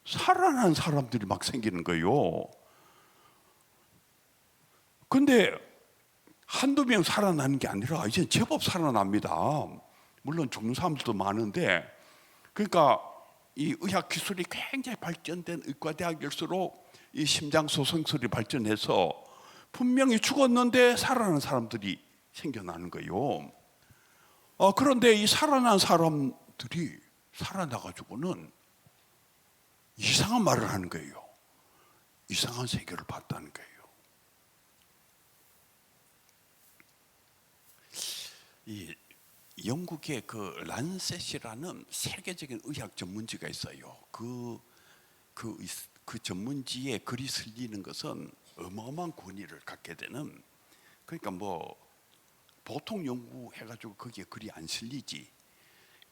살아난 사람들이 막 생기는 거예요. 근데 한두 명 살아나는 게 아니라 이제 제법 살아납니다. 물론 죽는 사람들도 많은데, 그러니까 이 의학 기술이 굉장히 발전된 의과대학일수록 이 심장 소생술이 발전해서 분명히 죽었는데 살아나는 사람들이 생겨나는 거예요. 그런데 이 살아난 사람들이 살아나가지고는 이상한 말을 하는 거예요. 이상한 세계를 봤다는 거예요. 이 영국의 그 란셋이라는 세계적인 의학 전문지가 있어요. 그 전문지에 글이 실리는 것은 어마어마한 권위를 갖게 되는, 그러니까 뭐 보통 연구해가지고 거기에 글이 안 실리지.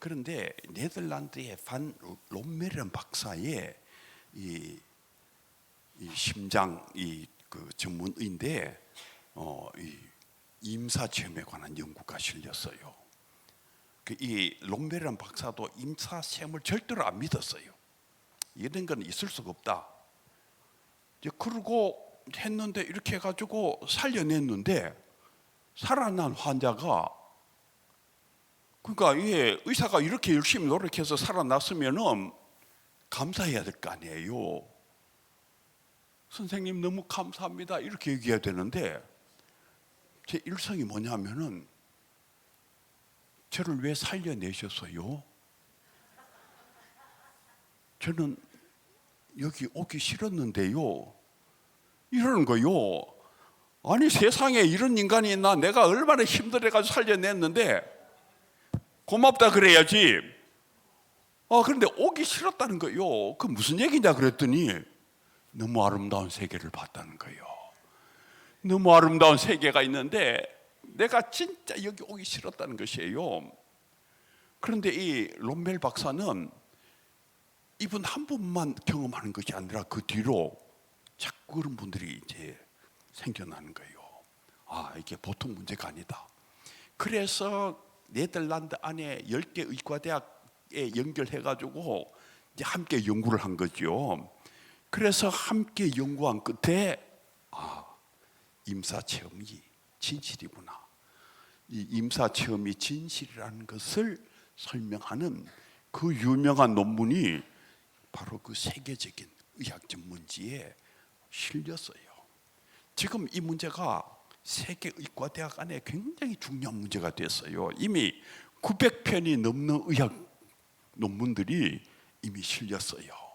그런데 네덜란드의 반 롬메르 박사의 이 심장 그 전문의인데 이 임사 체험에 관한 연구가 실렸어요. 이 롬메르 박사도 임사 체험을 절대로 안 믿었어요. 이런 건 있을 수가 없다. 이제 그러고 했는데 이렇게 해가지고 살려냈는데 살아난 환자가, 그러니까 이게 의사가 이렇게 열심히 노력해서 살아났으면은 감사해야 될 거 아니에요. 선생님 너무 감사합니다 이렇게 얘기해야 되는데 제 일성이 뭐냐면은 저를 왜 살려내셨어요? 저는 여기 오기 싫었는데요. 이러는 거요. 아니 세상에 이런 인간이 있나? 내가 얼마나 힘들어가지고 살려냈는데 고맙다 그래야지. 그런데 오기 싫었다는 거예요. 그 무슨 얘기냐 그랬더니 너무 아름다운 세계를 봤다는 거예요. 너무 아름다운 세계가 있는데 내가 진짜 여기 오기 싫었다는 것이에요. 그런데 이 롬멜 박사는 이분 한 분만 경험하는 것이 아니라 그 뒤로 자꾸 그런 분들이 이제 생겨나는 거예요. 이게 보통 문제가 아니다. 그래서 네덜란드 안에 10개 의과대학에 연결해가지고 이제 함께 연구를 한 거죠. 그래서 함께 연구한 끝에 임사체험이 진실이구나. 이 임사체험이 진실이라는 것을 설명하는 그 유명한 논문이 바로 그 세계적인 의학 전문지에 실렸어요. 지금 이 문제가 세계 의과대학 안에 굉장히 중요한 문제가 됐어요. 이미 900편이 넘는 의학 논문들이 이미 실렸어요.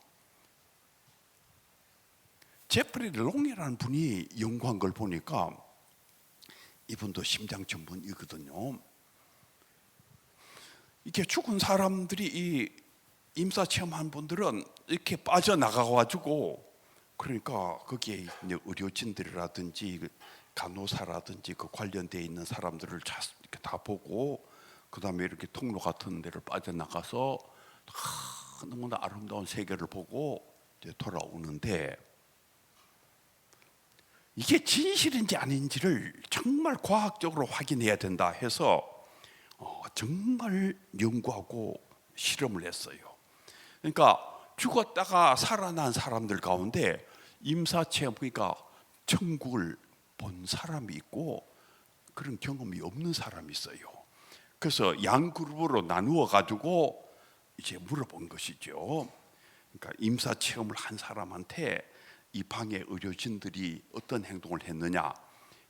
제프리 롱이라는 분이 연구한 걸 보니까 이분도 심장 전문이거든요. 이렇게 죽은 사람들이 이 임사 체험한 분들은 이렇게 빠져나가가지고, 그러니까 거기에 이제 의료진들이라든지 간호사라든지 그 관련되어 있는 사람들을 이렇게 다 보고, 그 다음에 이렇게 통로 같은 데를 빠져나가서 너무나 아름다운 세계를 보고 이제 돌아오는데, 이게 진실인지 아닌지를 정말 과학적으로 확인해야 된다 해서 정말 연구하고 실험을 했어요. 그러니까 죽었다가 살아난 사람들 가운데 임사체험, 그러니까 천국을 본 사람이 있고 그런 경험이 없는 사람이 있어요. 그래서 양 그룹으로 나누어 가지고 이제 물어본 것이죠. 그러니까 임사체험을 한 사람한테 이 방의 의료진들이 어떤 행동을 했느냐.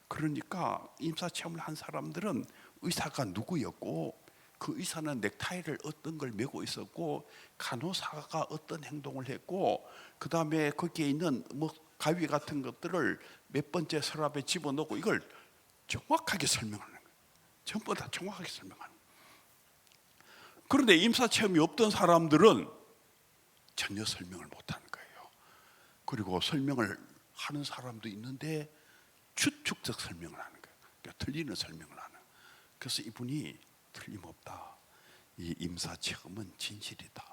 그러니까 임사체험을 한 사람들은 의사가 누구였고, 그 의사는 넥타이를 어떤 걸 메고 있었고, 간호사가 어떤 행동을 했고, 그 다음에 거기에 있는 뭐 가위 같은 것들을 몇 번째 서랍에 집어넣고, 이걸 정확하게 설명하는 거예요. 전부 다 정확하게 설명하는 거예요. 그런데 임사 체험이 없던 사람들은 전혀 설명을 못하는 거예요. 그리고 설명을 하는 사람도 있는데 추측적 설명을 하는 거예요. 그러니까 틀리는 설명을 하는. 그래서 이분이 틀림없다. 이 임사 체험은 진실이다.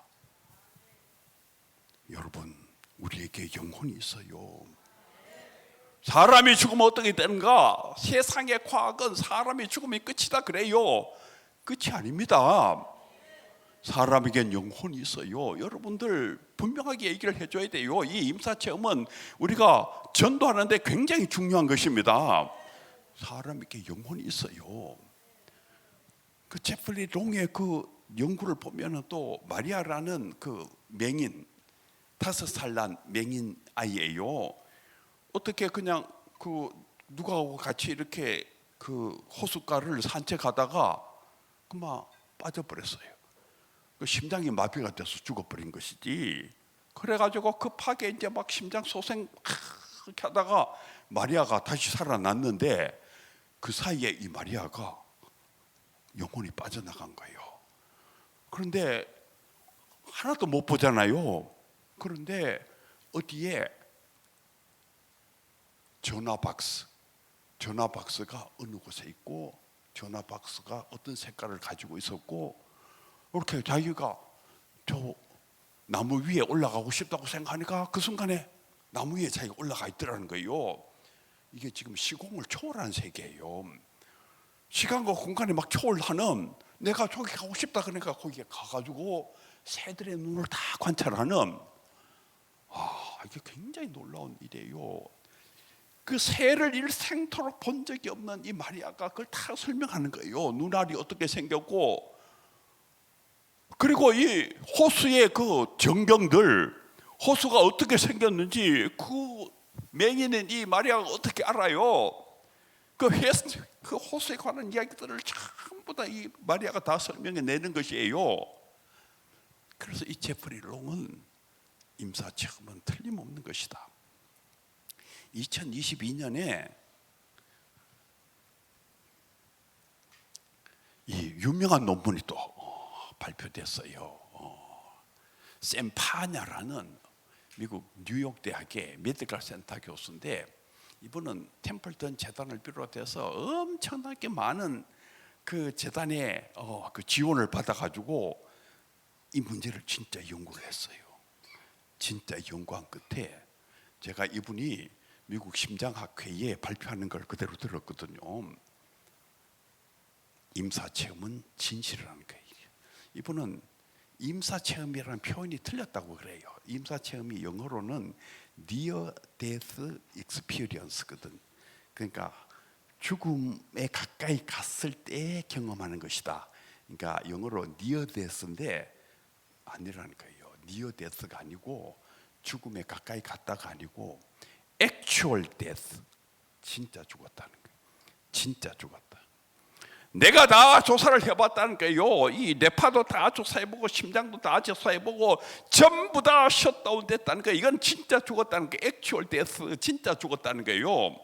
여러분, 우리에게 영혼이 있어요. 사람이 죽으면 어떻게 되는가? 세상의 과학은 사람이 죽음이 끝이다 그래요. 끝이 아닙니다. 사람에겐 영혼이 있어요. 여러분들 분명하게 얘기를 해줘야 돼요. 이 임사체험은 우리가 전도하는데 굉장히 중요한 것입니다. 사람에게 영혼이 있어요. 그 제플리 롱의 그 연구를 보면은 또 마리아라는 그 맹인 5살 난 맹인 아이예요. 어떻게 그냥 그 누구하고 같이 이렇게 그 호숫가를 산책하다가 그만 빠져버렸어요. 그 심장이 마비가 돼서 죽어버린 것이지. 그래가지고 급하게 이제 막 심장 소생 이렇게 하다가 마리아가 다시 살아났는데 그 사이에 이 마리아가 영혼이 빠져나간 거예요. 그런데 하나도 못 보잖아요. 그런데 어디에 전화 박스가 어느 곳에 있고 전화 박스가 어떤 색깔을 가지고 있었고 이렇게 자기가 저 나무 위에 올라가고 싶다고 생각하니까 그 순간에 나무 위에 자기가 올라가 있더라는 거예요. 이게 지금 시공을 초월한 세계예요. 시간과 공간이 막 초월하는, 내가 저기 가고 싶다 그러니까 거기에 가가지고 새들의 눈을 다 관찰하는, 이게 굉장히 놀라운 일이에요. 그 새를 일생토록 본 적이 없는 이 마리아가 그걸 다 설명하는 거예요. 눈알이 어떻게 생겼고, 그리고 이 호수의 그 전경들, 호수가 어떻게 생겼는지 그 맹인인 이 마리아가 어떻게 알아요? 그 호수에 관한 이야기들을 전부 다 이 마리아가 다 설명해 내는 것이에요. 그래서 이 제프리 롱은 임사체험은 틀림없는 것이다. 2022년에 이 유명한 논문이 또 발표됐어요. 샘 파냐라는 미국 뉴욕 대학의 메디컬 센터 교수인데, 이분은 템플턴 재단을 비롯해서 엄청나게 많은 그 재단의 그 지원을 받아가지고 이 문제를 진짜 연구를 했어요. 진짜 연구한 끝에 제가 이분이 미국 심장학회에 발표하는 걸 그대로 들었거든요. 임사체험은 진실이라는 거예요. 이분은 임사체험이라는 표현이 틀렸다고 그래요. 임사체험이 영어로는 Near Death Experience거든. 그러니까 죽음에 가까이 갔을 때 경험하는 것이다. 그러니까 영어로 Near Death인데 아니라는 거예요. Near Death가 아니고 죽음에 가까이 갔다가 아니고 Actual Death, 진짜 죽었다는 거예요. 진짜 죽었다. 내가 다 조사를 해봤다는 거예요. 이 뇌파도 다 조사해보고 심장도 다 조사해보고 전부 다 셧다운 됐다는 거예요. 이건 진짜 죽었다는 거예요. 액츄얼 데스, 진짜 죽었다는 거예요.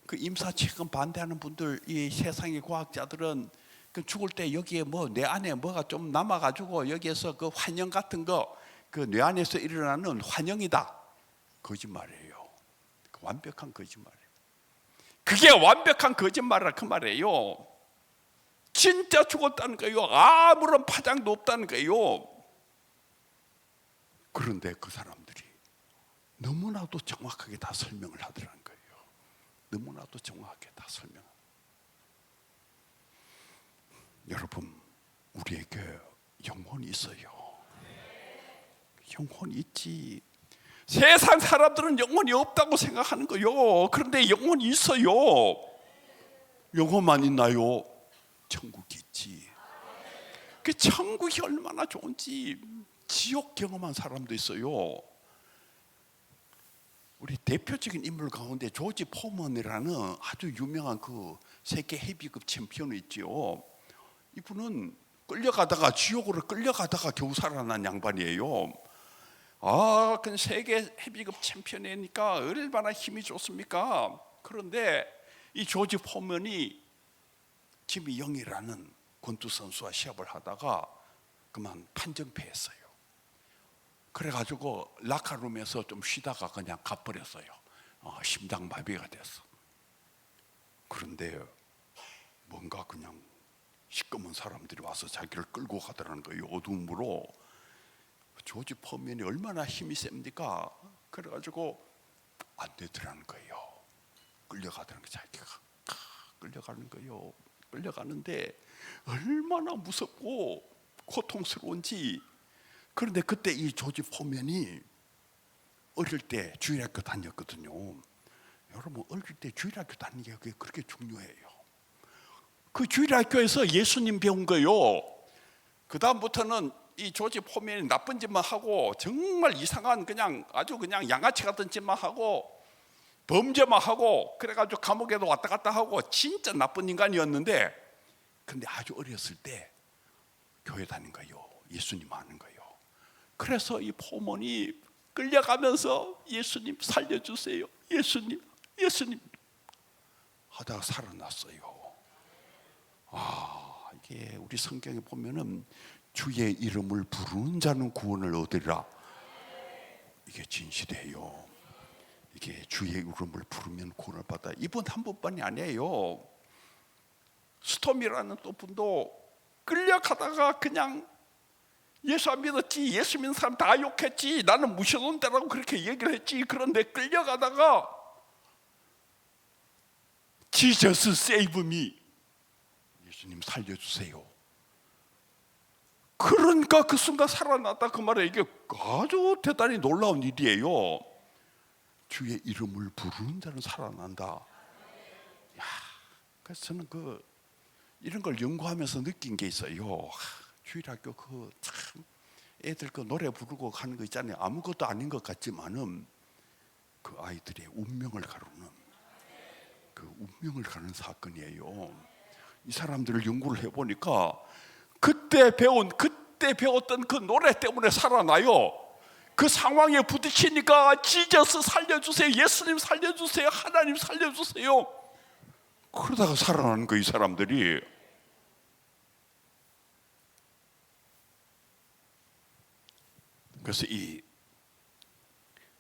그 임사체험 반대하는 분들, 이 세상의 과학자들은 그 죽을 때 여기에 뭐 뇌 안에 뭐가 좀 남아가지고 여기에서 그 환영 같은 거, 그 뇌 안에서 일어나는 환영이다. 거짓말이에요. 완벽한 거짓말이에요. 그게 완벽한 거짓말이라 그 말이에요. 진짜 죽었다는 거예요. 아무런 파장도 없다는 거예요. 그런데 그 사람들이 너무나도 정확하게 다 설명을 하더라는 거예요. 너무나도 정확하게 다 설명. 여러분, 우리에게 영혼이 있어요. 영혼이 있지. 세상 사람들은 영혼이 없다고 생각하는 거예요. 그런데 영혼이 있어요. 영혼만 있나요? 천국이 있지. 그 천국이 얼마나 좋은지 지옥 경험한 사람도 있어요. 우리 대표적인 인물 가운데 조지 포먼이라는 아주 유명한 그 세계 헤비급 챔피언이 있죠. 이분은 끌려가다가 지옥으로 끌려가다가 겨우 살아난 양반이에요. 그 세계 헤비급 챔피언이니까 얼마나 힘이 좋습니까? 그런데 이 조지 포먼이 지미 영이라는 권투 선수와 시합을 하다가 그만 판정패했어요. 그래가지고 라카룸에서 좀 쉬다가 그냥 가버렸어요. 심장마비가 됐어. 그런데 뭔가 그냥 시꺼먼 사람들이 와서 자기를 끌고 가더라는 거예요. 어둠으로. 조지 포맨이 얼마나 힘이 셉니까? 그래가지고 안 되더라는 거예요. 끌려가더라는 거예요. 자기가 끌려가는 거예요. 끌려가는데 얼마나 무섭고 고통스러운지. 그런데 그때 이 조지 포맨이 어릴 때 주일학교 다녔거든요. 여러분, 어릴 때 주일학교 다니는 게 그게 그렇게 중요해요. 그 주일학교에서 예수님 배운 거요. 그 다음부터는 이 조지 포맨이 나쁜 짓만 하고 정말 이상한 그냥 아주 그냥 양아치 같은 짓만 하고 범죄만 하고 그래가지고 감옥에도 왔다 갔다 하고 진짜 나쁜 인간이었는데, 근데 아주 어렸을 때 교회 다닌 거예요. 예수님 아는 거예요. 그래서 이 포먼이 끌려가면서 예수님 살려주세요, 예수님, 예수님 하다가 살아났어요. 이게 우리 성경에 보면은 주의 이름을 부르는 자는 구원을 얻으리라. 이게 진실이에요. 이게 주의 이름을 부르면 구원을 받아. 이분 한 분뿐이 아니에요. 스톰이라는 또 분도 끌려가다가 그냥 예수 안 믿었지, 예수 믿는 사람 다 욕했지, 나는 무신론자라고 그렇게 얘기를 했지. 그런데 끌려가다가 Jesus save me, 예수님 살려주세요. 그러니까 그 순간 살아났다 그 말에 이게 아주 대단히 놀라운 일이에요. 주의 이름을 부르는 자는 살아난다. 그래서 저는 이런 걸 연구하면서 느낀 게 있어요. 주일학교 참 애들 노래 부르고 가는 거 있잖아요. 아무것도 아닌 것 같지만은 그 아이들의 운명을 가르는 운명을 가르는 사건이에요. 이 사람들을 연구를 해보니까 그때 배웠던 그 노래 때문에 살아나요. 그 상황에 부딪히니까 지저스 살려주세요, 예수님 살려주세요, 하나님 살려주세요. 그러다가 살아나는 거예요, 이 사람들이. 그래서 이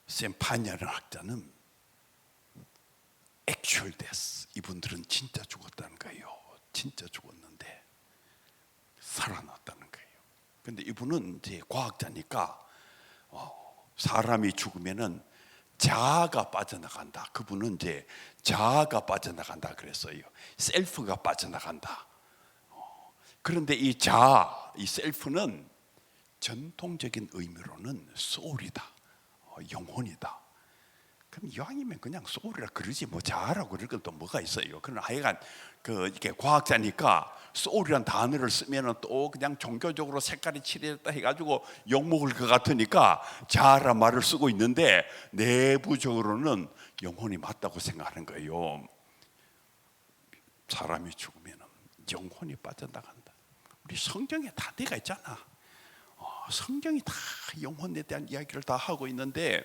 샘파냐라는 학자는 액츄얼 데스, 이분들은 진짜 죽었다는 거예요. 진짜 죽었는데 살아났다는 거예요. 근데 이분은 이제 과학자니까 사람이 죽으면은 자아가 빠져나간다. 그분은 이제 자아가 빠져나간다 그랬어요. 셀프가 빠져나간다. 그런데 이 자아, 이 셀프는 전통적인 의미로는 소울이다, 영혼이다. 그럼 이왕이면 그냥 소울이라 그러지 뭐 자아라고 그럴 건 또 뭐가 있어요. 그러나 하여간 이렇게 과학자니까 소울이란 단어를 쓰면은 또 그냥 종교적으로 색깔이 칠했다 해가지고 욕먹을 것 같으니까 자아란 말을 쓰고 있는데 내부적으로는 영혼이 맞다고 생각하는 거예요. 사람이 죽으면은 영혼이 빠져나간다. 우리 성경에 다 들어가 있잖아. 성경이 다 영혼에 대한 이야기를 다 하고 있는데,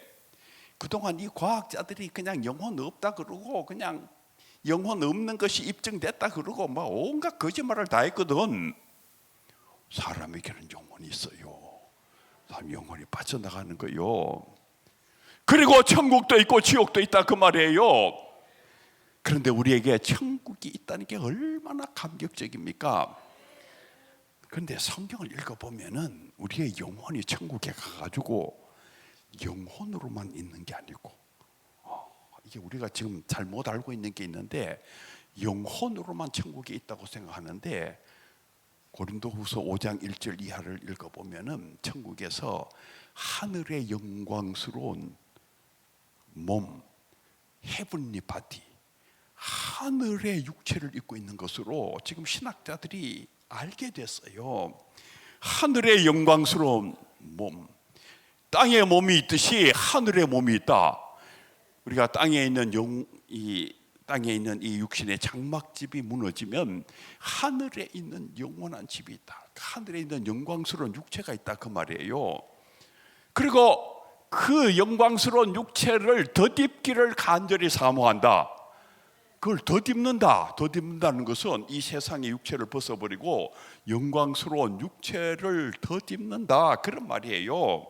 그동안 이 과학자들이 그냥 영혼 없다 그러고 그냥 영혼 없는 것이 입증됐다 그러고 막 온갖 거짓말을 다 했거든. 사람에게는 영혼이 있어요. 사람 영혼이 빠져나가는 거예요. 그리고 천국도 있고 지옥도 있다 그 말이에요. 그런데 우리에게 천국이 있다는 게 얼마나 감격적입니까? 그런데 성경을 읽어보면은 우리의 영혼이 천국에 가가지고 영혼으로만 있는 게 아니고, 이게 우리가 지금 잘못 알고 있는 게 있는데, 영혼으로만 천국에 있다고 생각하는데 고린도후서 5장 1절 이하를 읽어보면은 천국에서 하늘의 영광스러운 몸, 헤븐리 바디, 하늘의 육체를 입고 있는 것으로 지금 신학자들이 알게 됐어요. 하늘의 영광스러운 몸, 땅에 몸이 있듯이 하늘의 몸이 있다. 우리가 땅에 있는 이 육신의 장막집이 무너지면 하늘에 있는 영원한 집이 있다. 하늘에 있는 영광스러운 육체가 있다 그 말이에요. 그리고 그 영광스러운 육체를 덧입기를 간절히 사모한다. 그걸 덧입는다는 것은 이 세상의 육체를 벗어버리고 영광스러운 육체를 덧입는다, 그런 말이에요.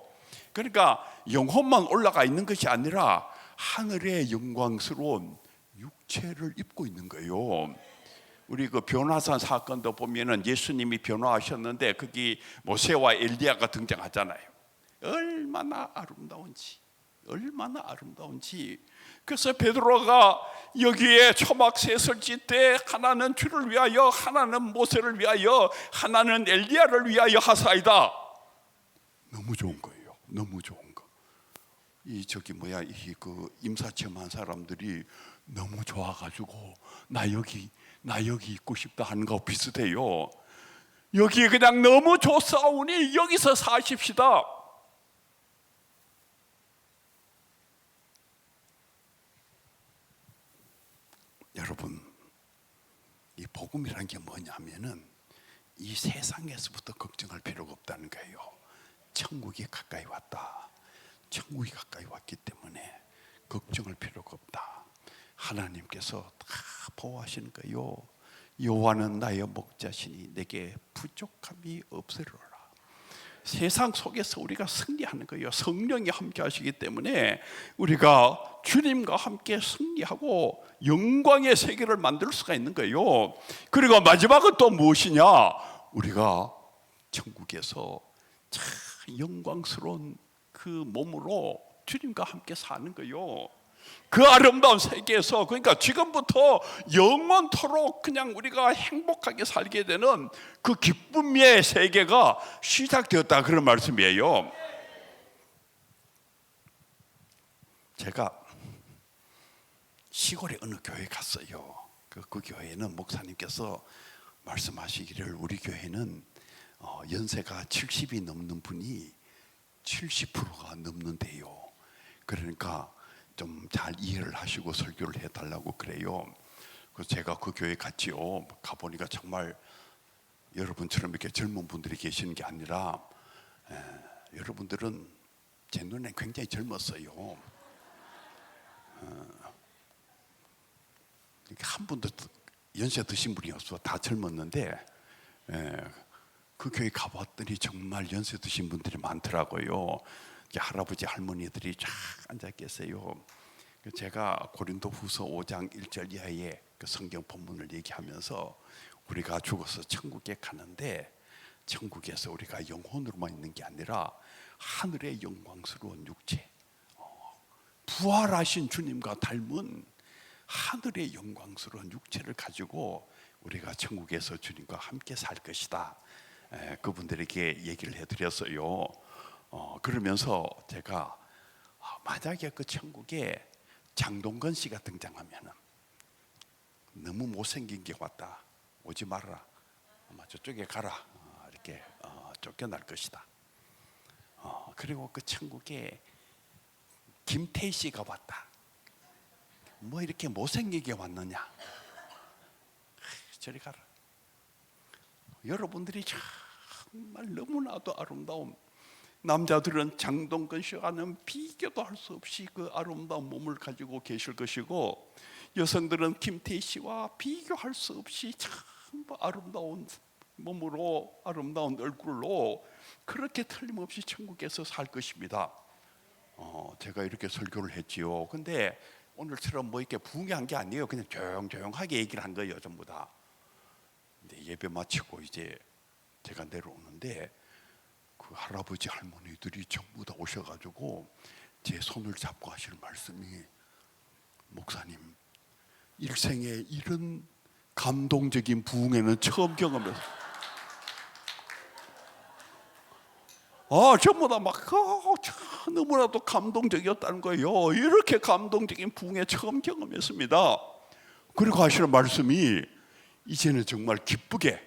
그러니까 영혼만 올라가 있는 것이 아니라 하늘의 영광스러운 육체를 입고 있는 거예요. 우리 그 변화산 사건도 보면은 예수님이 변화하셨는데 거기 모세와 엘리야가 등장하잖아요. 얼마나 아름다운지. 그래서 베드로가 여기에 초막 셋을 짓되 하나는 주를 위하여, 하나는 모세를 위하여, 하나는 엘리야를 위하여 하사이다. 너무 좋은 거예요. 너무 좋은 거. 이 임사체험한 사람들이 너무 좋아가지고 나 여기 있고 싶다 하는 거 비슷해요. 여기 그냥 너무 좋사오니 여기서 사십시다. 여러분, 이 복음이라는 게 뭐냐면은 이 세상에서부터 걱정할 필요가 없다는 거예요. 천국이 가까이 왔다. 천국이 가까이 왔기 때문에 걱정할 필요가 없다. 하나님께서 다 보호하시는 거예요. 여호와는 나의 목자시니 내게 부족함이 없으리로라. 세상 속에서 우리가 승리하는 거예요. 성령이 함께 하시기 때문에 우리가 주님과 함께 승리하고 영광의 세계를 만들 수가 있는 거예요. 그리고 마지막은 또 무엇이냐? 우리가 천국에서 참 영광스러운 그 몸으로 주님과 함께 사는 거예요. 그 아름다운 세계에서, 그러니까 지금부터 영원토록 그냥 우리가 행복하게 살게 되는 그 기쁨의 세계가 시작되었다, 그런 말씀이에요. 제가 시골에 어느 교회 갔어요. 그 교회는 목사님께서 말씀하시기를 우리 교회는 연세가 70이 넘는 분이 70%가 넘는데요. 그러니까 좀 잘 이해를 하시고 설교를 해달라고 그래요. 그래서 제가 그 교회 갔지요. 가보니까 정말 여러분처럼 이렇게 젊은 분들이 계시는 게 아니라 여러분들은 제 눈에 굉장히 젊었어요. 한 분도 연세 드신 분이 없어. 다 젊었는데 그 교회 가봤더니 정말 연세 드신 분들이 많더라고요. 할아버지 할머니들이 쫙 앉아 계세요. 제가 고린도후서 5장 1절 이하의 그 성경 본문을 얘기하면서 우리가 죽어서 천국에 가는데 천국에서 우리가 영혼으로만 있는 게 아니라 하늘의 영광스러운 육체, 부활하신 주님과 닮은 하늘의 영광스러운 육체를 가지고 우리가 천국에서 주님과 함께 살 것이다. 그분들에게 얘기를 해드렸어요. 그러면서 제가 만약에 그 천국에 장동건 씨가 등장하면 너무 못생긴 게 왔다, 오지 말아라, 아마 저쪽에 가라, 이렇게 쫓겨날 것이다. 그리고 그 천국에 김태희 씨가 왔다, 뭐 이렇게 못생기게 왔느냐, 저리 가라. 여러분들이 정말 너무나도 아름다운, 남자들은 장동건 씨와는 비교도 할 수 없이 그 아름다운 몸을 가지고 계실 것이고, 여성들은 김태희 씨와 비교할 수 없이 참 아름다운 몸으로, 아름다운 얼굴로 그렇게 틀림없이 천국에서 살 것입니다. 제가 이렇게 설교를 했지요. 근데 오늘처럼 뭐 이렇게 부흥한 게 아니에요. 그냥 조용조용하게 얘기를 한 거예요, 전부 다. 근데 예배 마치고 이제 제가 내려오는데 그 할아버지 할머니들이 전부 다 오셔가지고 제 손을 잡고 하시는 말씀이, 목사님, 일생에 이런 감동적인 부흥회는 처음 경험했어요. 전부 다 막 너무나도 감동적이었다는 거예요. 이렇게 감동적인 부흥회 처음 경험했습니다. 그리고 하시는 말씀이 이제는 정말 기쁘게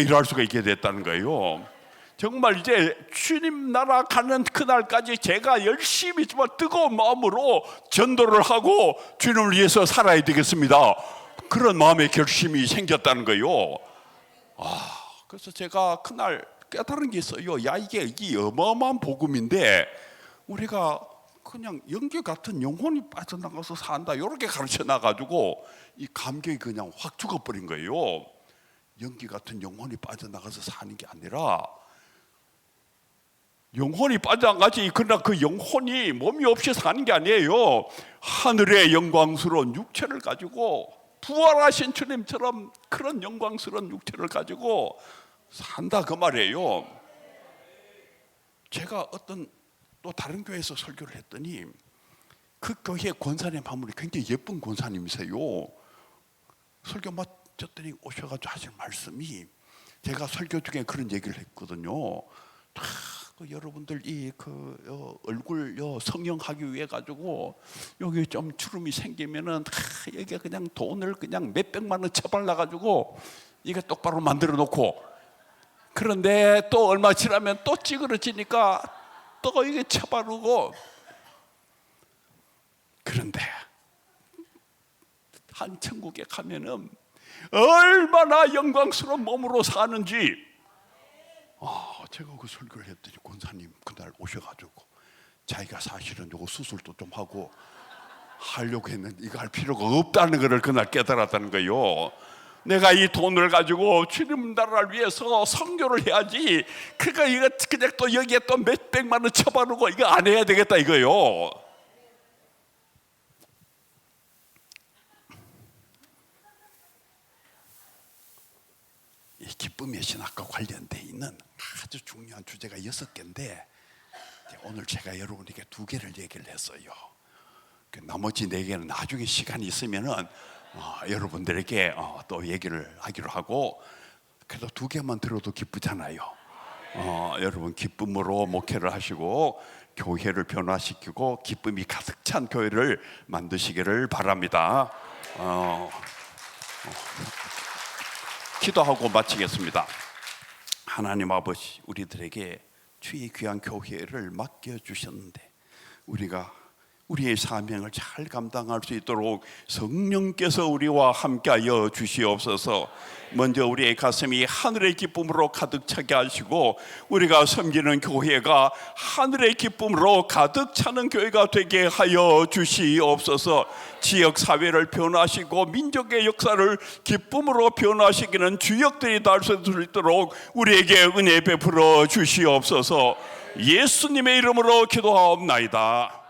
일할 수가 있게 됐다는 거예요. 정말 이제 주님 나라 가는 그날까지 제가 열심히 정말 뜨거운 마음으로 전도를 하고 주님을 위해서 살아야 되겠습니다. 그런 마음의 결심이 생겼다는 거예요. 그래서 제가 그날 깨달은 게 있어요. 이게 어마어마한 복음인데 우리가 그냥 연기 같은 영혼이 빠져나가서 산다 이렇게 가르쳐 놔가지고 이 감격이 그냥 확 죽어버린 거예요. 연기 같은 영혼이 빠져나가서 사는 게 아니라 영혼이 빠져나가지, 그러나 그 영혼이 몸이 없이 사는 게 아니에요. 하늘의 영광스러운 육체를 가지고 부활하신 주님처럼 그런 영광스러운 육체를 가지고 산다 그 말이에요. 제가 어떤 또 다른 교회에서 설교를 했더니 그 교회 권사님 한 분이 굉장히 예쁜 권사님이세요. 설교 마쳤더니 오셔가지고 하실 말씀이, 제가 설교 중에 그런 얘기를 했거든요. 여러분들 얼굴 성형하기 위해 가지고 여기 좀 주름이 생기면은 여기 그냥 돈을 그냥 몇백만 원 쳐발라 가지고 이게 똑바로 만들어 놓고, 그런데 또 얼마 지나면 또 찌그러지니까 또 이게 쳐바르고, 그런데 한 천국에 가면은 얼마나 영광스러운 몸으로 사는지. 제가 그 설교를 했더니 권사님 그날 오셔가지고 자기가 사실은 요거 수술도 좀 하고 하려고 했는데 이거 할 필요가 없다는 것을 그날 깨달았다는 거예요. 내가 이 돈을 가지고 주님 나라를 위해서 선교를 해야지, 그러니까 이거 그냥 또 여기에 또 몇백만 원 쳐바르고 이거 안 해야 되겠다 이거요. 이 기쁨의 신학과 관련돼 있는 아주 중요한 주제가 6개인데 오늘 제가 여러분에게 2개를 얘기를 했어요. 나머지 4개는 나중에 시간이 있으면은 여러분들에게 또 얘기를 하기로 하고, 그래도 2개만 들어도 기쁘잖아요. 여러분 기쁨으로 목회를 하시고 교회를 변화시키고 기쁨이 가득 찬 교회를 만드시기를 바랍니다. 기도하고 마치겠습니다. 하나님 아버지, 우리들에게 주의 귀한 교회를 맡겨주셨는데 우리가 우리의 사명을 잘 감당할 수 있도록 성령께서 우리와 함께하여 주시옵소서. 먼저 우리의 가슴이 하늘의 기쁨으로 가득 차게 하시고 우리가 섬기는 교회가 하늘의 기쁨으로 가득 차는 교회가 되게 하여 주시옵소서. 지역사회를 변화하시고 민족의 역사를 기쁨으로 변화시키는 주역들이 날 수 있도록 우리에게 은혜 베풀어 주시옵소서. 예수님의 이름으로 기도하옵나이다.